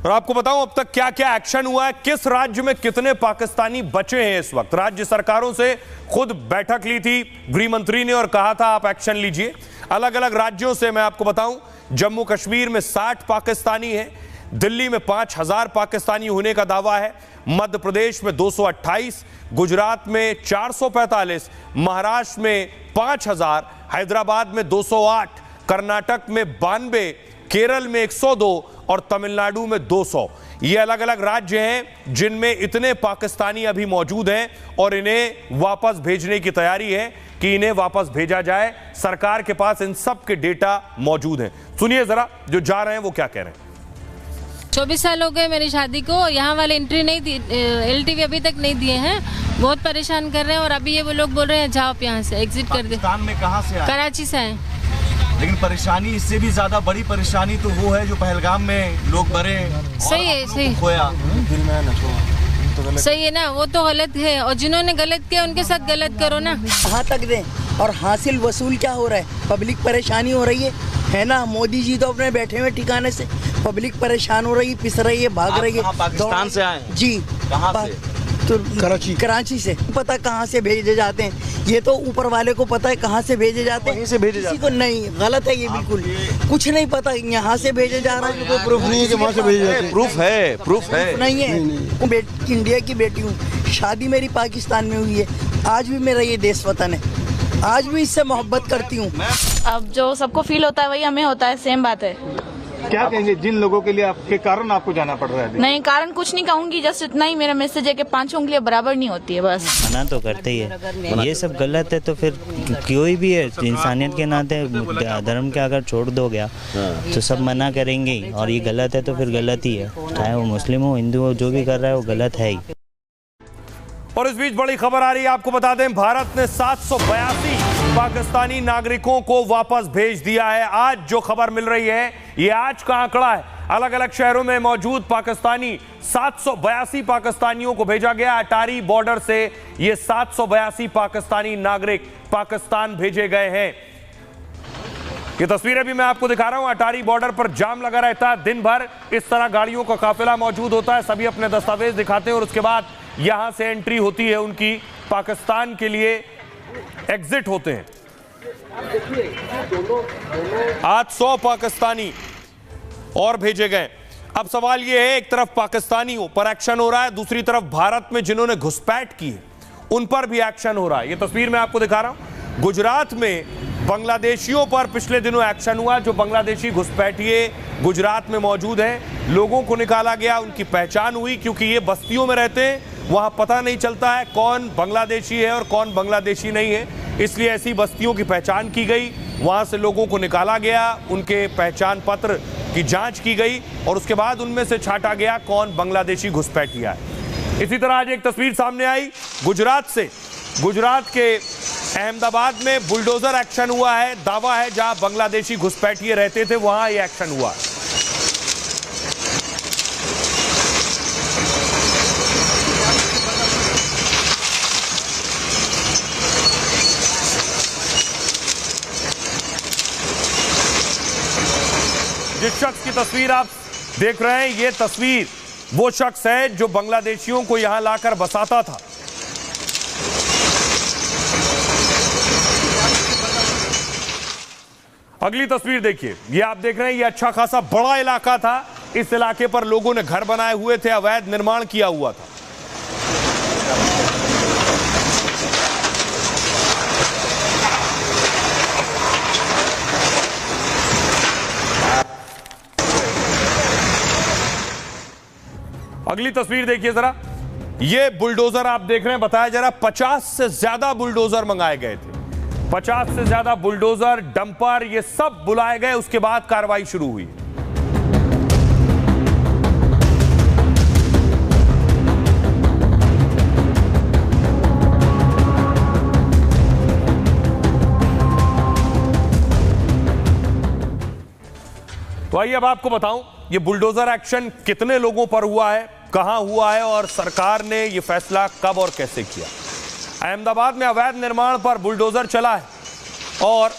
और आपको बताऊं अब तक क्या क्या एक्शन हुआ है, किस राज्य में कितने पाकिस्तानी बचे हैं इस वक्त। राज्य सरकारों से खुद बैठक ली थी गृह मंत्री ने और कहा था आप एक्शन लीजिए। अलग अलग राज्यों से मैं आपको बताऊं, जम्मू कश्मीर में 60 पाकिस्तानी हैं, दिल्ली में 5000 पाकिस्तानी होने का दावा है, मध्य प्रदेश में 228, गुजरात में 445, महाराष्ट्र में 5000, हैदराबाद में 208, कर्नाटक में 92, केरल में 102 और तमिलनाडु में 200। ये अलग अलग राज्य हैं जिनमें इतने पाकिस्तानी अभी मौजूद हैं और इन्हें वापस भेजने की तैयारी है कि इन्हें वापस भेजा जाए। सरकार के पास इन सब के डेटा मौजूद हैं। सुनिए जरा जो जा रहे हैं वो क्या कह रहे हैं। 24 साल हो गए मेरी शादी को, यहाँ वाले एंट्री नहीं दी, LTV अभी तक नहीं दिए हैं, बहुत परेशान कर रहे हैं। और अभी ये वो लोग बोल रहे हैं जाओ यहाँ से, एग्जिट कर दे। पाकिस्तान में कहाँ से आए? कराची से आए। लेकिन परेशानी इससे भी ज्यादा बड़ी परेशानी तो वो है जो पहलगाम में लोग मरे। सही है, सही खोया। सही है ना, वो तो गलत है, और जिन्होंने गलत किया उनके साथ गलत करो ना। कहाँ तक दें? और हासिल वसूल क्या हो रहा है? पब्लिक परेशानी हो रही है ना। मोदी जी तो अपने बैठे हुए ठिकाने से, पब्लिक परेशान हो रही है, पिस रही है, भाग रही है। पाकिस्तान से आए जी। कहाँ से? तो कराची से। पता कहाँ से भेजे जाते हैं, ये तो ऊपर वाले को पता है कहाँ से भेजे जाते हैं। से भेजे किसी को नहीं, गलत है ये बिल्कुल, कुछ नहीं पता यहाँ से भेजे जा रहा है। कोई प्रूफ नहीं है कि वहाँ से भेजे जाते हैं। प्रूफ है नहीं है। इंडिया की बेटी हूँ, शादी मेरी पाकिस्तान में हुई है, आज भी मेरा ये देश वतन है, आज भी इससे मोहब्बत करती हूँ। अब जो सबको फील होता है वही हमें होता है, सेम बात है। क्या कहेंगे जिन लोगों के लिए आपके कारण आपको जाना पड़ रहा है? नहीं, कारण कुछ नहीं कहूँगी, जस्ट इतना ही मेरा मैसेज है कि 5 उंगलियां बराबर नहीं होती है, बस। मना तो करते ही है, ये सब गलत है। तो फिर कोई भी है इंसानियत के नाते धर्म के अगर छोड़ दो गया तो सब मना करेंगे ही, और ये गलत है तो फिर गलत ही है, चाहे वो मुस्लिम हो हिंदू हो, जो भी कर रहा है वो गलत है ही। और इस बीच बड़ी खबर आ रही है, आपको बता दें भारत ने 782 पाकिस्तानी नागरिकों को वापस भेज दिया है। आज जो खबर मिल रही है ये आज का आंकड़ा है, अलग अलग शहरों में मौजूद पाकिस्तानी 782 पाकिस्तानियों को भेजा गया। अटारी बॉर्डर से ये 782 पाकिस्तानी नागरिक पाकिस्तान भेजे गए हैं। ये तस्वीरें भी मैं आपको दिखा रहा हूं। अटारी बॉर्डर पर जाम लगा रहता है, दिन भर इस तरह गाड़ियों का काफिला मौजूद होता है, सभी अपने दस्तावेज दिखाते हैं और उसके बाद यहां से एंट्री होती है उनकी, पाकिस्तान के लिए एग्जिट होते हैं। आज 100 पाकिस्तानी और भेजे गए। अब सवाल यह है, एक तरफ पाकिस्तानियों पर एक्शन हो रहा है, दूसरी तरफ भारत में जिन्होंने घुसपैठ की है उन पर भी एक्शन हो रहा है। यह तस्वीर मैं आपको दिखा रहा हूं। गुजरात में बांग्लादेशियों पर पिछले दिनों एक्शन हुआ। जो बांग्लादेशी घुसपैठिए गुजरात में मौजूद हैं, लोगों को निकाला गया, उनकी पहचान हुई, क्योंकि ये बस्तियों में रहते हैं, वहां पता नहीं चलता है कौन बांग्लादेशी है और कौन बांग्लादेशी नहीं है, इसलिए ऐसी बस्तियों की पहचान की गई, वहां से लोगों को निकाला गया, उनके पहचान पत्र की जांच की गई और उसके बाद उनमें से छांटा गया कौन बांग्लादेशी घुसपैठिया है। इसी तरह आज एक तस्वीर सामने आई गुजरात से। गुजरात के अहमदाबाद में बुलडोजर एक्शन हुआ है। दावा है जहां बांग्लादेशी घुसपैठिए रहते थे वहां यह एक्शन हुआ। जिस शख्स की तस्वीर आप देख रहे हैं, यह तस्वीर वो शख्स है जो बांग्लादेशियों को यहां लाकर बसाता था। अगली तस्वीर देखिए, ये आप देख रहे हैं, ये अच्छा खासा बड़ा इलाका था। इस इलाके पर लोगों ने घर बनाए हुए थे, अवैध निर्माण किया हुआ था। अगली तस्वीर देखिए जरा, ये बुलडोजर आप देख रहे हैं, बताया जा रहा 50 से ज्यादा बुलडोजर मंगाए गए थे। 50 से ज्यादा बुलडोजर, डंपर, ये सब बुलाए गए, उसके बाद कार्रवाई शुरू हुई। तो आइए अब आपको बताऊं ये बुलडोजर एक्शन कितने लोगों पर हुआ है, कहां हुआ है और सरकार ने यह फैसला कब और कैसे किया। अहमदाबाद में अवैध निर्माण पर बुलडोजर चला है और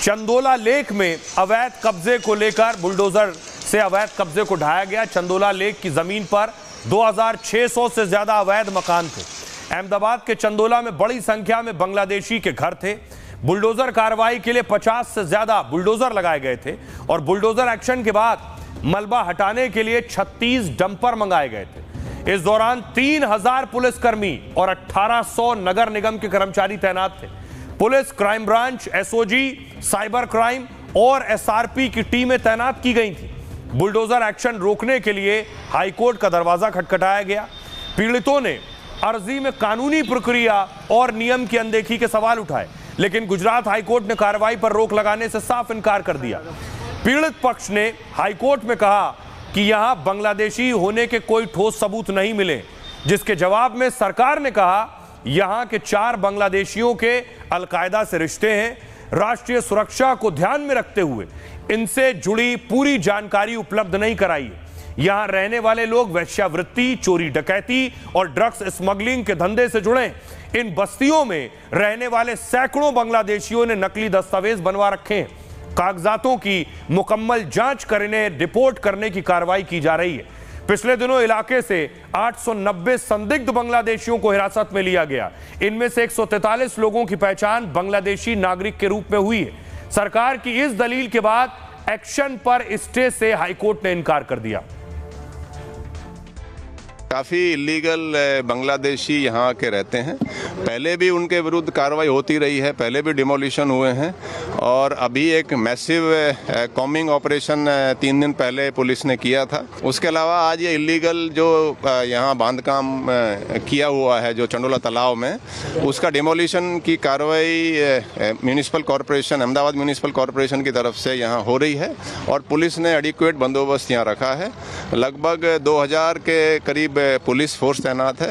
चंदोला लेक में अवैध कब्जे को लेकर बुलडोजर से अवैध कब्जे को ढाया गया। चंदोला लेक की जमीन पर 2600 से ज्यादा अवैध मकान थे। अहमदाबाद के चंदोला में बड़ी संख्या में बांग्लादेशी के घर थे। बुलडोजर कार्रवाई के लिए 50 से ज्यादा बुलडोजर लगाए गए थे और बुलडोजर एक्शन के बाद मलबा हटाने के लिए 36 डंपर मंगाए गए थे। इस दौरान 3000 पुलिसकर्मी और 1800 नगर निगम के कर्मचारी तैनात थे। Police, crime branch, SOG, cyber crime और एसआरपी की टीमें तैनात की गई थी। बुलडोजर एक्शन रोकने के लिए हाईकोर्ट का दरवाजा खटखटाया गया। पीड़ितों ने अर्जी में कानूनी प्रक्रिया और नियम की अनदेखी के सवाल उठाए, लेकिन गुजरात हाईकोर्ट ने कार्रवाई पर रोक लगाने से साफ इनकार कर दिया। पीड़ित पक्ष ने हाईकोर्ट में कहा कि यहां बांग्लादेशी होने के कोई ठोस सबूत नहीं मिले, जिसके जवाब में सरकार ने कहा यहां के 4 बांग्लादेशियों के अलकायदा से रिश्ते हैं। राष्ट्रीय सुरक्षा को ध्यान में रखते हुए इनसे जुड़ी पूरी जानकारी उपलब्ध नहीं कराई है। यहां रहने वाले लोग वेश्यावृत्ति, चोरी डकैती और ड्रग्स स्मगलिंग के धंधे से जुड़े। इन बस्तियों में रहने वाले सैकड़ों बांग्लादेशियों ने नकली दस्तावेज बनवा रखे हैं। कागजातों की मुकम्मल जांच कर इन्हें रिपोर्ट करने की कार्रवाई की जा रही है। पिछले दिनों इलाके से 890 संदिग्ध बांग्लादेशियों को हिरासत में लिया गया। इनमें से 143 लोगों की पहचान बांग्लादेशी नागरिक के रूप में हुई है। सरकार की इस दलील के बाद एक्शन पर स्टे से हाईकोर्ट ने इनकार कर दिया। काफ़ी इलीगल बांग्लादेशी यहाँ के रहते हैं। पहले भी उनके विरुद्ध कार्रवाई होती रही है, पहले भी डिमोलिशन हुए हैं और अभी एक मैसिव कॉम्बिंग ऑपरेशन 3 दिन पहले पुलिस ने किया था। उसके अलावा आज ये इलीगल जो यहाँ बांधकाम किया हुआ है जो चंडोला तालाब में, उसका डिमोलिशन की कार्रवाई municipal corporation, Ahmedabad municipal corporation की तरफ से यहाँ हो रही है और पुलिस ने एडिक्वेट बंदोबस्त यहाँ रखा है। लगभग 2000 के करीब पुलिस फोर्स तैनात है।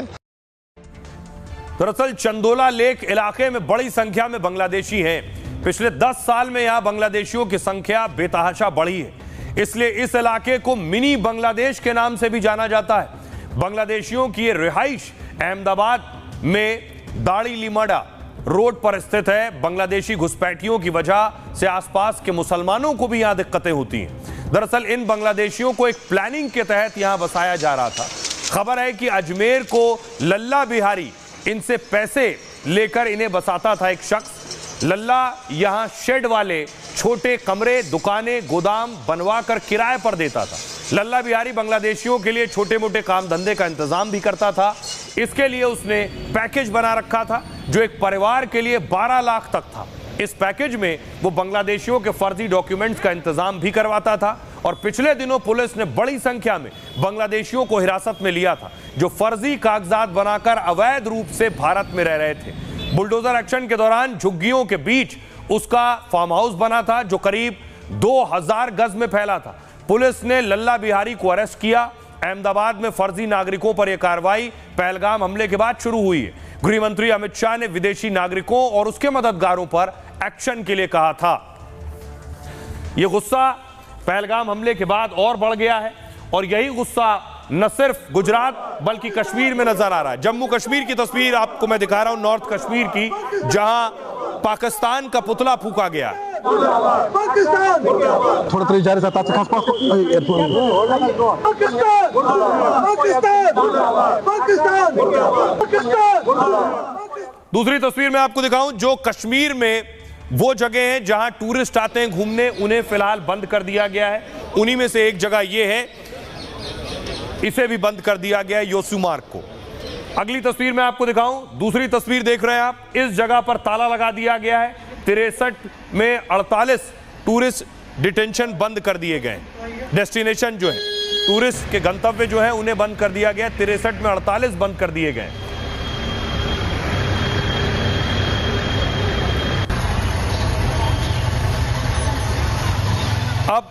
दरअसल चंदोला लेक इलाके में बड़ी संख्या में बांग्लादेशी हैं। पिछले 10 साल में यहां बांग्लादेशियों की संख्या बेतहाशा बढ़ी है, इसलिए इस इलाके को मिनी बांग्लादेश के नाम से भी जाना जाता है। बांग्लादेशियों की ये रिहाइश अहमदाबाद में दाड़ी लिमाडा रोड पर स्थित है। बांग्लादेशी घुसपैठियों की वजह से आसपास के मुसलमानों को भी यहां दिक्कतें होती हैं। दरअसल इन बांग्लादेशियों को एक प्लानिंग के तहत यहां बसाया जा रहा था। खबर है कि अजमेर को लल्ला बिहारी इनसे पैसे लेकर इन्हें बसाता था एक शख्स। लल्ला यहां शेड वाले छोटे कमरे, दुकानें, गोदाम बनवाकर किराए पर देता था। लल्ला बिहारी बांग्लादेशियों के लिए छोटे मोटे काम धंधे का इंतजाम भी करता था। इसके लिए उसने पैकेज बना रखा था जो एक परिवार के लिए 12 लाख तक था। इस पैकेज में वो बांग्लादेशियों के फर्जी डॉक्यूमेंट्स का इंतजाम भी करवाता था और पिछले दिनों पुलिस ने बड़ी संख्या में बांग्लादेशियों को हिरासत में लिया था जो फर्जी कागजात बनाकर अवैध रूप से भारत में रह रहे थे। बुलडोजर एक्शन के दौरान झुग्गियों के बीच उसका फार्म हाउस बना था जो करीब 2000 गज में फैला था। पुलिस ने लल्ला बिहारी को अरेस्ट किया। अहमदाबाद में फर्जी नागरिकों पर यह कार्रवाई पहलगाम हमले के बाद शुरू हुई है। गृह मंत्री अमित शाह ने विदेशी नागरिकों और उसके मददगारों पर एक्शन के लिए कहा था। यह गुस्सा पहलगाम हमले के बाद और बढ़ गया है और यही गुस्सा न सिर्फ गुजरात बल्कि कश्मीर में नजर आ रहा है। जम्मू कश्मीर की तस्वीर आपको मैं दिखा रहा हूं, नॉर्थ कश्मीर की, जहां पाकिस्तान का पुतला फूंका गया है। थोड़ा तरी जा रहा दूसरी तस्वीर मैं आपको दिखाऊं जो कश्मीर में वो जगह है जहां टूरिस्ट आते हैं घूमने, उन्हें फिलहाल बंद कर दिया गया है। उन्हीं में से एक जगह ये है, इसे भी बंद कर दिया गया है, योसूमार्ग को। अगली तस्वीर मैं आपको दिखाऊं, दूसरी तस्वीर देख रहे हैं आप, इस जगह पर ताला लगा दिया गया है। 63 में 48 टूरिस्ट डिटेंशन बंद कर दिए गए। डेस्टिनेशन जो है, टूरिस्ट के गंतव्य जो है उन्हें बंद कर दिया गया। 63 में 48 बंद कर दिए गए। अब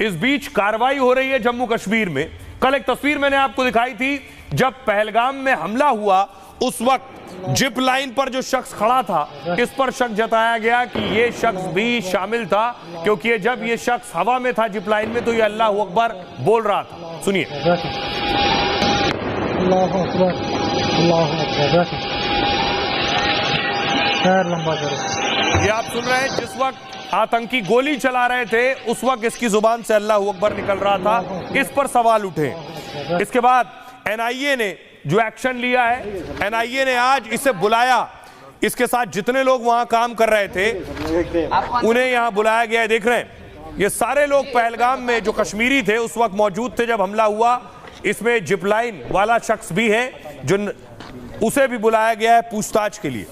इस बीच कार्रवाई हो रही है जम्मू कश्मीर में। कल एक तस्वीर मैंने आपको दिखाई थी, जब पहलगाम में हमला हुआ उस वक्त जिप लाइन पर जो शख्स खड़ा था, इस पर शक जताया गया कि ये शख्स भी शामिल था, क्योंकि जब ये शख्स हवा में था जिप लाइन में तो ये अल्लाह अकबर बोल रहा था। सुनिए। ये आप सुन रहे हैं, जिस वक्त आतंकी गोली चला रहे थे उस वक्त इसकी जुबान से अल्लाह अकबर निकल रहा था। इस पर सवाल उठे। इसके बाद एनआईए ने जो एक्शन लिया है, एनआईए ने आज इसे बुलाया। इसके साथ जितने लोग वहां काम कर रहे थे उन्हें यहां बुलाया गया है। देख रहे हैं ये सारे लोग पहलगाम में जो कश्मीरी थे उस वक्त मौजूद थे जब हमला हुआ। इसमें जिपलाइन वाला शख्स भी है जो उसे भी बुलाया गया है पूछताछ के लिए।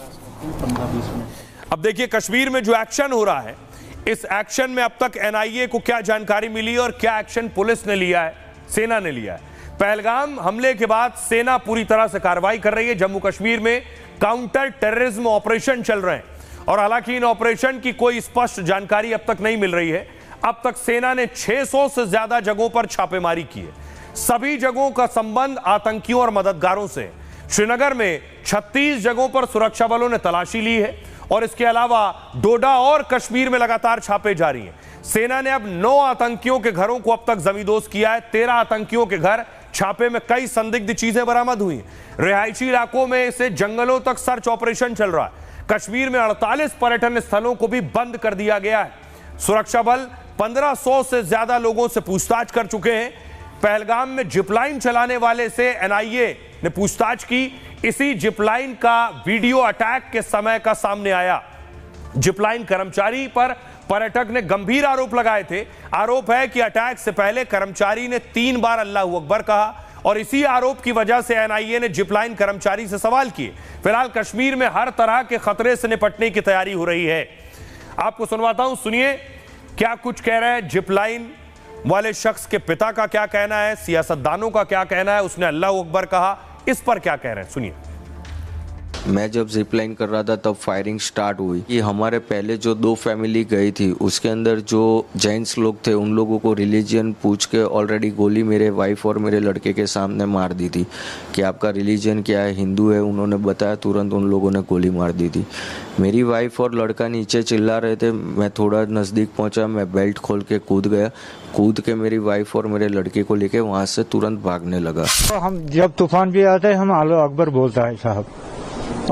अब देखिए कश्मीर में जो एक्शन हो रहा है, इस एक्शन में अब तक एनआईए को क्या जानकारी मिली और क्या एक्शन पुलिस ने लिया है, सेना ने लिया है। पहलगाम हमले के बाद सेना पूरी तरह से कार्रवाई कर रही है। जम्मू कश्मीर में काउंटर टेररिज्म ऑपरेशन चल रहे हैं और हालांकि इन ऑपरेशन की कोई स्पष्ट जानकारी अब तक नहीं मिल रही है। अब तक सेना ने 600 से ज्यादा जगहों पर छापेमारी की है। सभी जगहों का संबंध आतंकियों और मददगारों से है। श्रीनगर में 36 जगहों पर सुरक्षा बलों ने तलाशी ली है और इसके अलावा डोडा और कश्मीर में लगातार छापे जारी हैं। सेना ने अब 9 आतंकियों के घरों को अब तक जमींदोज किया है। 13 आतंकियों के घर छापे में कई संदिग्ध चीजें बरामद हुई। रिहायशी इलाकों में से जंगलों तक सर्च ऑपरेशन चल रहा है। कश्मीर में 48 पर्यटन स्थलों को भी बंद कर दिया गया है। सुरक्षा बल 1500 से ज्यादा लोगों से पूछताछ कर चुके हैं। पहलगाम में जिपलाइन चलाने वाले से एनआईए ने पूछताछ की। इसी जिपलाइन का वीडियो अटैक के समय का सामने आया। जिपलाइन कर्मचारी पर पर्यटक ने गंभीर आरोप लगाए थे। आरोप है कि अटैक से पहले कर्मचारी ने 3 बार अल्लाहू अकबर कहा और इसी आरोप की वजह से एनआईए ने जिपलाइन कर्मचारी से सवाल किए। फिलहाल कश्मीर में हर तरह के खतरे से निपटने की तैयारी हो रही है। आपको सुनवाता हूं, सुनिए क्या कुछ कह रहे हैं जिपलाइन वाले शख्स के पिता का क्या कहना है, सियासतदानों का क्या कहना है। उसने अल्लाहू अकबर कहा, इस पर क्या कह रहे हैं, सुनिए। मैं जब जिपलाइन कर रहा था तब फायरिंग स्टार्ट हुई। कि हमारे पहले जो 2 फैमिली गई थी उसके अंदर जो जैन्स लोग थे उन लोगों को रिलीजन पूछ के ऑलरेडी गोली मेरे वाइफ और मेरे लड़के के सामने मार दी थी कि आपका रिलीजन क्या है, हिंदू है। उन्होंने बताया, तुरंत उन लोगों ने गोली मार दी थी। मेरी वाइफ और लड़का नीचे चिल्ला रहे थे। मैं थोड़ा नज़दीक पहुंचा, मैं बेल्ट खोल के कूद गया। कूद के मेरी वाइफ और मेरे लड़के को लेके वहाँ से तुरंत भागने लगा। तो हम जब तूफान भी आता है हम अल्लाह अकबर बोलता है साहब।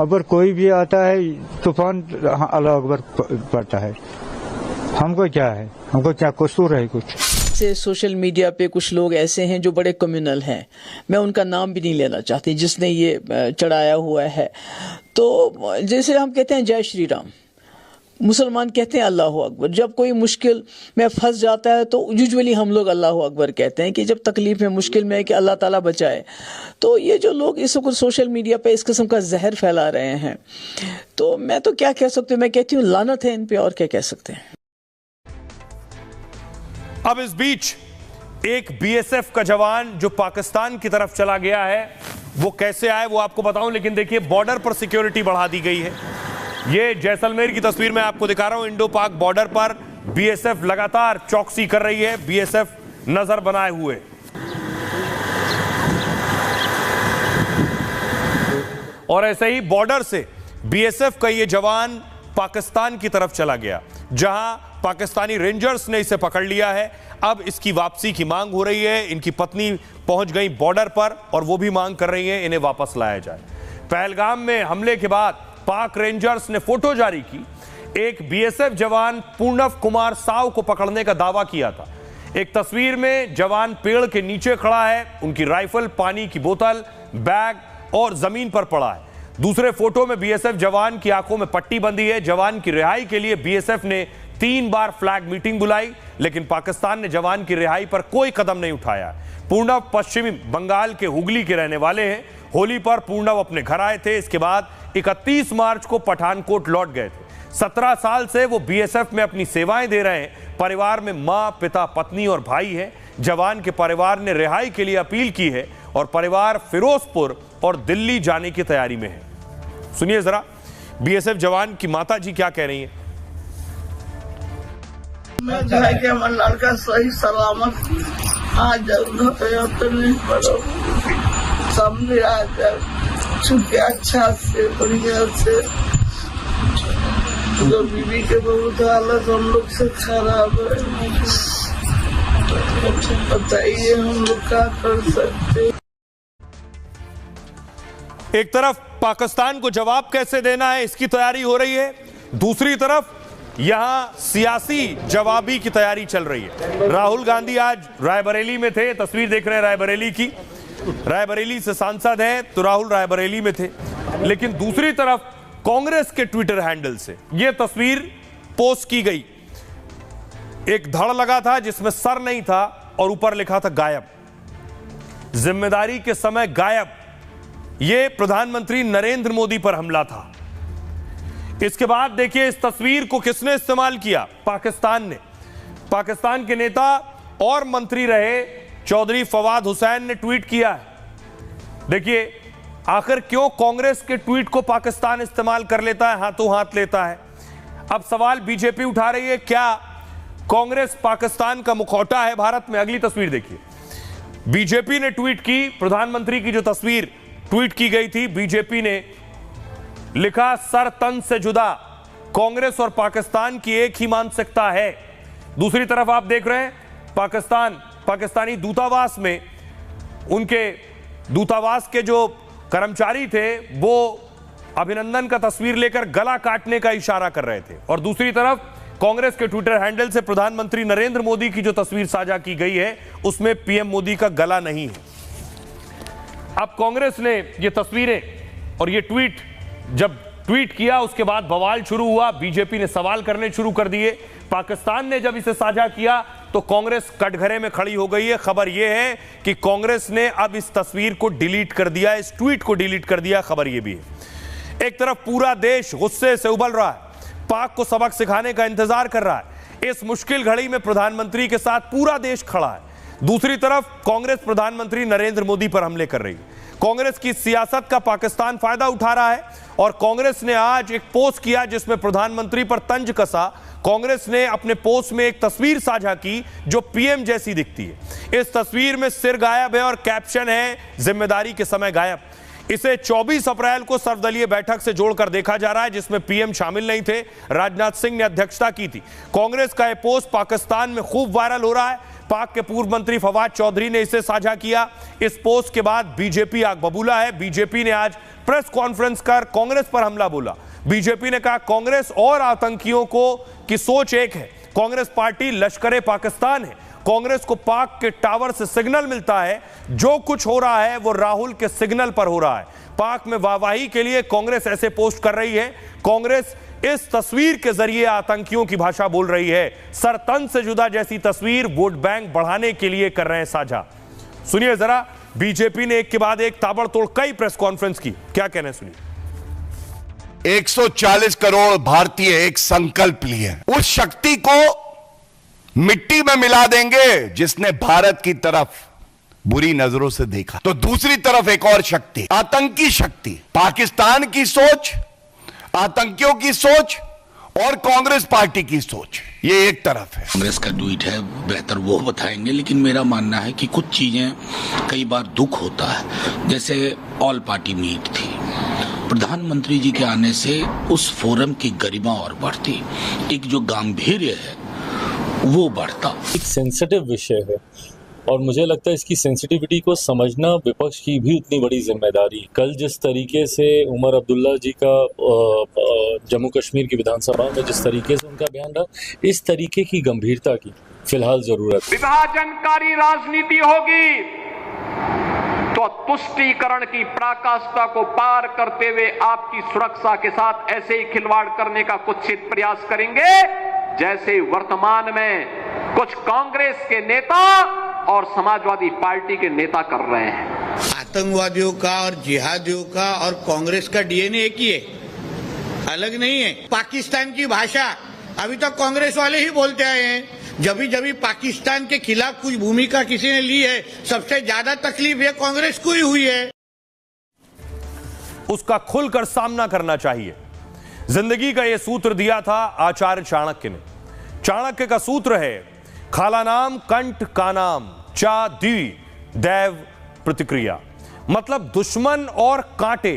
अगर कोई भी आता है तूफान अल्लाह अकबर पड़ता है। हमको क्या है, हमको क्या कसूर है कुछ। से सोशल मीडिया पे कुछ लोग ऐसे हैं जो बड़े कम्युनल हैं, मैं उनका नाम भी नहीं लेना चाहती, जिसने ये चढ़ाया हुआ है। तो जैसे हम कहते हैं जय श्री राम, मुसलमान कहते हैं अल्लाह अकबर। जब कोई मुश्किल में फंस जाता है तो यूजुअली हम लोग अल्लाह अकबर कहते हैं कि जब तकलीफ में मुश्किल में है कि अल्लाह ताला बचाए। तो ये जो लोग इस वक्त सोशल मीडिया पे इस किस्म का जहर फैला रहे हैं, तो मैं तो क्या कह सकती हूँ, मैं कहती हूँ लानत है इन पे, और क्या कह सकते हैं। अब इस बीच एक बीएसएफ का जवान जो पाकिस्तान की तरफ चला गया है, वो कैसे आए वो आपको बताऊं, लेकिन देखिए बॉर्डर पर सिक्योरिटी बढ़ा दी गई है। ये जैसलमेर की तस्वीर मैं आपको दिखा रहा हूं। इंडो पाक बॉर्डर पर बीएसएफ लगातार चौकसी कर रही है। बीएसएफ नजर बनाए हुए। और ऐसे ही बॉर्डर से बीएसएफ का ये जवान पाकिस्तान की तरफ चला गया, जहां पाकिस्तानी रेंजर्स ने इसे पकड़ लिया है। अब इसकी वापसी की मांग हो रही है। इनकी पत्नी पहुंच गई बॉर्डर पर और वो भी मांग कर रही है इन्हें वापस लाया जाए। पहलगाम में हमले के बाद पाक रेंजर्स ने फोटो जारी की। एक बीएसएफ जवान पूर्णव कुमार साव को पकड़ने का दावा किया था। एक तस्वीर में जवान पेड़ के नीचे खड़ा है, उनकी राइफल, पानी की बोतल, बैग और जमीन पर पड़ा है। दूसरे फोटो में बीएसएफ जवान की आंखों में पट्टी बंधी है। जवान की रिहाई के लिए बीएसएफ ने 3 बार फ्लैग मीटिंग बुलाई, लेकिन पाकिस्तान ने जवान की रिहाई पर कोई कदम नहीं उठाया। पूर्णव पश्चिमी बंगाल के हुगली के रहने वाले हैं। होली पर पूर्णव अपने घर आए थे। इसके बाद 31 मार्च को पठानकोट लौट गए थे। 17 साल से वो बीएसएफ में अपनी सेवाएं दे रहे हैं। परिवार में मां, पिता, पत्नी और भाई हैं। जवान के परिवार ने रिहाई के लिए अपील की है और परिवार फिरोजपुर और दिल्ली जाने की तैयारी में है। सुनिए जरा बीएसएफ जवान की माता जी क्या कह रही हैं। मैं चाहे कि हमारा लड़का सही सलामत आ जाए, तो नहीं पड़ो सामने आ जाए, चूंकि अच्छा से बढ़िया से। तो बीवी के बहुत हालत हम लोग से खराब है, बताइए हम लोग क्या कर सकते। एक तरफ पाकिस्तान को जवाब कैसे देना है इसकी तैयारी हो रही है, दूसरी तरफ यहां सियासी जवाबी की तैयारी चल रही है। राहुल गांधी आज रायबरेली में थे, तस्वीर देख रहे हैं रायबरेली की। रायबरेली से सांसद हैं तो राहुल रायबरेली में थे, लेकिन दूसरी तरफ कांग्रेस के ट्विटर हैंडल से यह तस्वीर पोस्ट की गई। एक धड़ लगा था जिसमें सर नहीं था और ऊपर लिखा था गायब, जिम्मेदारी के समय गायब। यह प्रधानमंत्री नरेंद्र मोदी पर हमला था। इसके बाद देखिए इस तस्वीर को किसने इस्तेमाल किया, पाकिस्तान ने। पाकिस्तान के नेता और मंत्री रहे चौधरी फवाद हुसैन ने ट्वीट किया है। देखिए आखिर क्यों कांग्रेस के ट्वीट को पाकिस्तान इस्तेमाल कर लेता है, हाथों हाथ लेता है। अब सवाल बीजेपी उठा रही है, क्या कांग्रेस पाकिस्तान का मुखौटा है भारत में। अगली तस्वीर देखिए, बीजेपी ने ट्वीट की, प्रधानमंत्री की जो तस्वीर ट्वीट की गई थी, बीजेपी ने लिखा सर तन से जुदा, कांग्रेस और पाकिस्तान की एक ही मानसिकता है। दूसरी तरफ आप देख रहे हैं पाकिस्तानी दूतावास में उनके दूतावास के जो कर्मचारी थे वो अभिनंदन का तस्वीर लेकर गला काटने का इशारा कर रहे थे, और दूसरी तरफ कांग्रेस के ट्विटर हैंडल से प्रधानमंत्री नरेंद्र मोदी की जो तस्वीर साझा की गई है उसमें पीएम मोदी का गला नहीं है। अब कांग्रेस ने ये तस्वीरें और ये ट्वीट जब ट्वीट किया उसके बाद बवाल शुरू हुआ, बीजेपी ने सवाल करने शुरू कर दिए। पाकिस्तान ने जब इसे साझा किया तो कांग्रेस कटघरे में खड़ी हो गई है। खबर यह है कि कांग्रेस ने अब इस तस्वीर को डिलीट कर दिया, इस ट्वीट को डिलीट कर दिया। खबर यह भी है, एक तरफ पूरा देश गुस्से से उबल रहा है, पाक को सबक सिखाने का इंतजार कर रहा है। इस मुश्किल घड़ी में प्रधानमंत्री के साथ पूरा देश खड़ा है। दूसरी तरफ कांग्रेस प्रधानमंत्री नरेंद्र मोदी पर हमले कर रही है। कांग्रेस की सियासत का पाकिस्तान फायदा उठा रहा है और कांग्रेस ने आज एक पोस्ट किया जिसमें प्रधानमंत्री पर तंज कसा। कांग्रेस ने अपने पोस्ट में एक तस्वीर साझा की जो पीएम जैसी दिखती है। इस तस्वीर में सिर गायब है और कैप्शन है जिम्मेदारी के समय गायब। इसे 24 अप्रैल को सर्वदलीय बैठक से जोड़कर देखा जा रहा है जिसमें पीएम शामिल नहीं थे, राजनाथ सिंह ने अध्यक्षता की थी। कांग्रेस का यह पोस्ट पाकिस्तान में खूब वायरल हो रहा है। पाक के पूर्व मंत्री फवाद चौधरी ने इसे साझा किया। इस पोस्ट के बाद बीजेपी आग बबूला है। बीजेपी ने आज प्रेस कॉन्फ्रेंस कर कांग्रेस पर हमला बोला। बीजेपी ने कहा कांग्रेस और आतंकियों की सोच एक है। कांग्रेस पार्टी लश्कर पाकिस्तान है। कांग्रेस को पाक के टावर से सिग्नल मिलता है, जो कुछ हो रहा है वो राहुल के सिग्नल पर हो रहा है। पाक में वाहवाही के लिए कांग्रेस ऐसे पोस्ट कर रही है। कांग्रेस इस तस्वीर के जरिए आतंकियों की भाषा बोल रही है। सर तन से जुदा जैसी तस्वीर वोट बैंक बढ़ाने के लिए कर रहे हैं साझा। सुनिए जरा, बीजेपी ने एक के बाद एक ताबड़तोड़ कई प्रेस कॉन्फ्रेंस की, क्या कहना है सुनिए। 140 करोड़ भारतीय एक संकल्प लिए, उस शक्ति को मिट्टी में मिला देंगे जिसने भारत की तरफ बुरी नजरों से देखा। तो दूसरी तरफ एक और शक्ति, आतंकी शक्ति, पाकिस्तान की सोच, आतंकियों की सोच और कांग्रेस पार्टी की सोच, ये एक तरफ है। कांग्रेस का ट्वीट है, बेहतर वो बताएंगे, लेकिन मेरा मानना है कि कुछ चीजें कई बार दुख होता है। जैसे ऑल पार्टी मीट थी, प्रधानमंत्री जी के आने से उस फोरम की गरिमा और बढ़ती, एक जो गांभीर्य है वो बढ़ता। एक सेंसिटिव विषय है और मुझे लगता है इसकी सेंसिटिविटी को समझना विपक्ष की भी उतनी बड़ी जिम्मेदारी। कल जिस तरीके से उमर अब्दुल्ला जी का जम्मू कश्मीर की विधानसभा में जिस तरीके से उनका बयान रहा, इस तरीके की गंभीरता की फिलहाल जरूरत है। विभाजनकारी राजनीति होगी तो तुष्टीकरण की पराकाष्ठा को पार करते हुए आपकी सुरक्षा के साथ ऐसे ही खिलवाड़ करने का कुत्सित प्रयास करेंगे जैसे वर्तमान में कुछ कांग्रेस के नेता और समाजवादी पार्टी के नेता कर रहे हैं। आतंकवादियों का और जिहादियों का और कांग्रेस का डीएनए एक ही है, अलग नहीं है। पाकिस्तान की भाषा अभी तक कांग्रेस वाले ही बोलते आए हैं। जब भी पाकिस्तान के खिलाफ कुछ भूमिका किसी ने ली है, सबसे ज्यादा तकलीफ ये कांग्रेस को ही हुई है। उसका खुलकर सामना करना चाहिए। जिंदगी का यह सूत्र दिया था आचार्य चाणक्य ने। चाणक्य का सूत्र है, खाला नाम कंठ का नाम चा दी दैव प्रतिक्रिया। मतलब दुश्मन और कांटे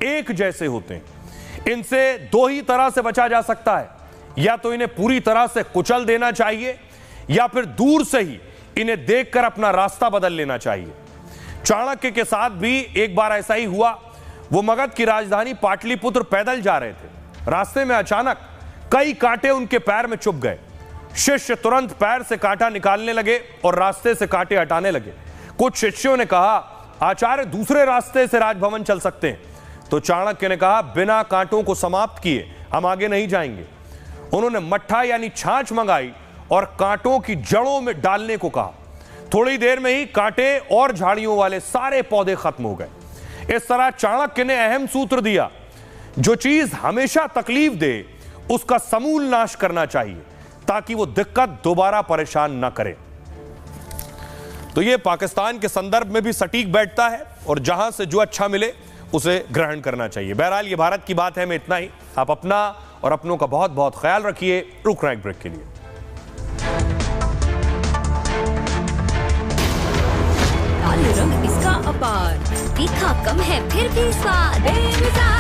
एक जैसे होते हैं। इनसे दो ही तरह से बचा जा सकता है, या तो इन्हें पूरी तरह से कुचल देना चाहिए या फिर दूर से ही इन्हें देखकर अपना रास्ता बदल लेना चाहिए। चाणक्य के साथ भी एक बार ऐसा ही हुआ। वो मगध की राजधानी पाटलिपुत्र पैदल जा रहे थे। रास्ते में अचानक कई कांटे उनके पैर में चुभ गए। शिष्य तुरंत पैर से कांटा निकालने लगे और रास्ते से कांटे हटाने लगे। कुछ शिष्यों ने कहा, आचार्य दूसरे रास्ते से राजभवन चल सकते हैं। तो चाणक्य ने कहा, बिना कांटों को समाप्त किए हम आगे नहीं जाएंगे। उन्होंने मट्ठा यानी छाछ मंगाई और कांटों की जड़ों में डालने को कहा। थोड़ी देर में ही कांटे और झाड़ियों वाले सारे पौधे खत्म हो गए। इस तरह चाणक्य ने अहम सूत्र दिया, जो चीज हमेशा तकलीफ दे उसका समूल नाश करना चाहिए ताकि वो दिक्कत दोबारा परेशान ना करे। तो ये पाकिस्तान के संदर्भ में भी सटीक बैठता है और जहां से जो अच्छा मिले उसे ग्रहण करना चाहिए। बहरहाल ये भारत की बात है, मैं इतना ही। आप अपना और अपनों का बहुत बहुत ख्याल रखिए। रुक रहे हैं एक ब्रेक के लिए। अपार, तीखा कम है फिर भी स्वाद बेमिसाल।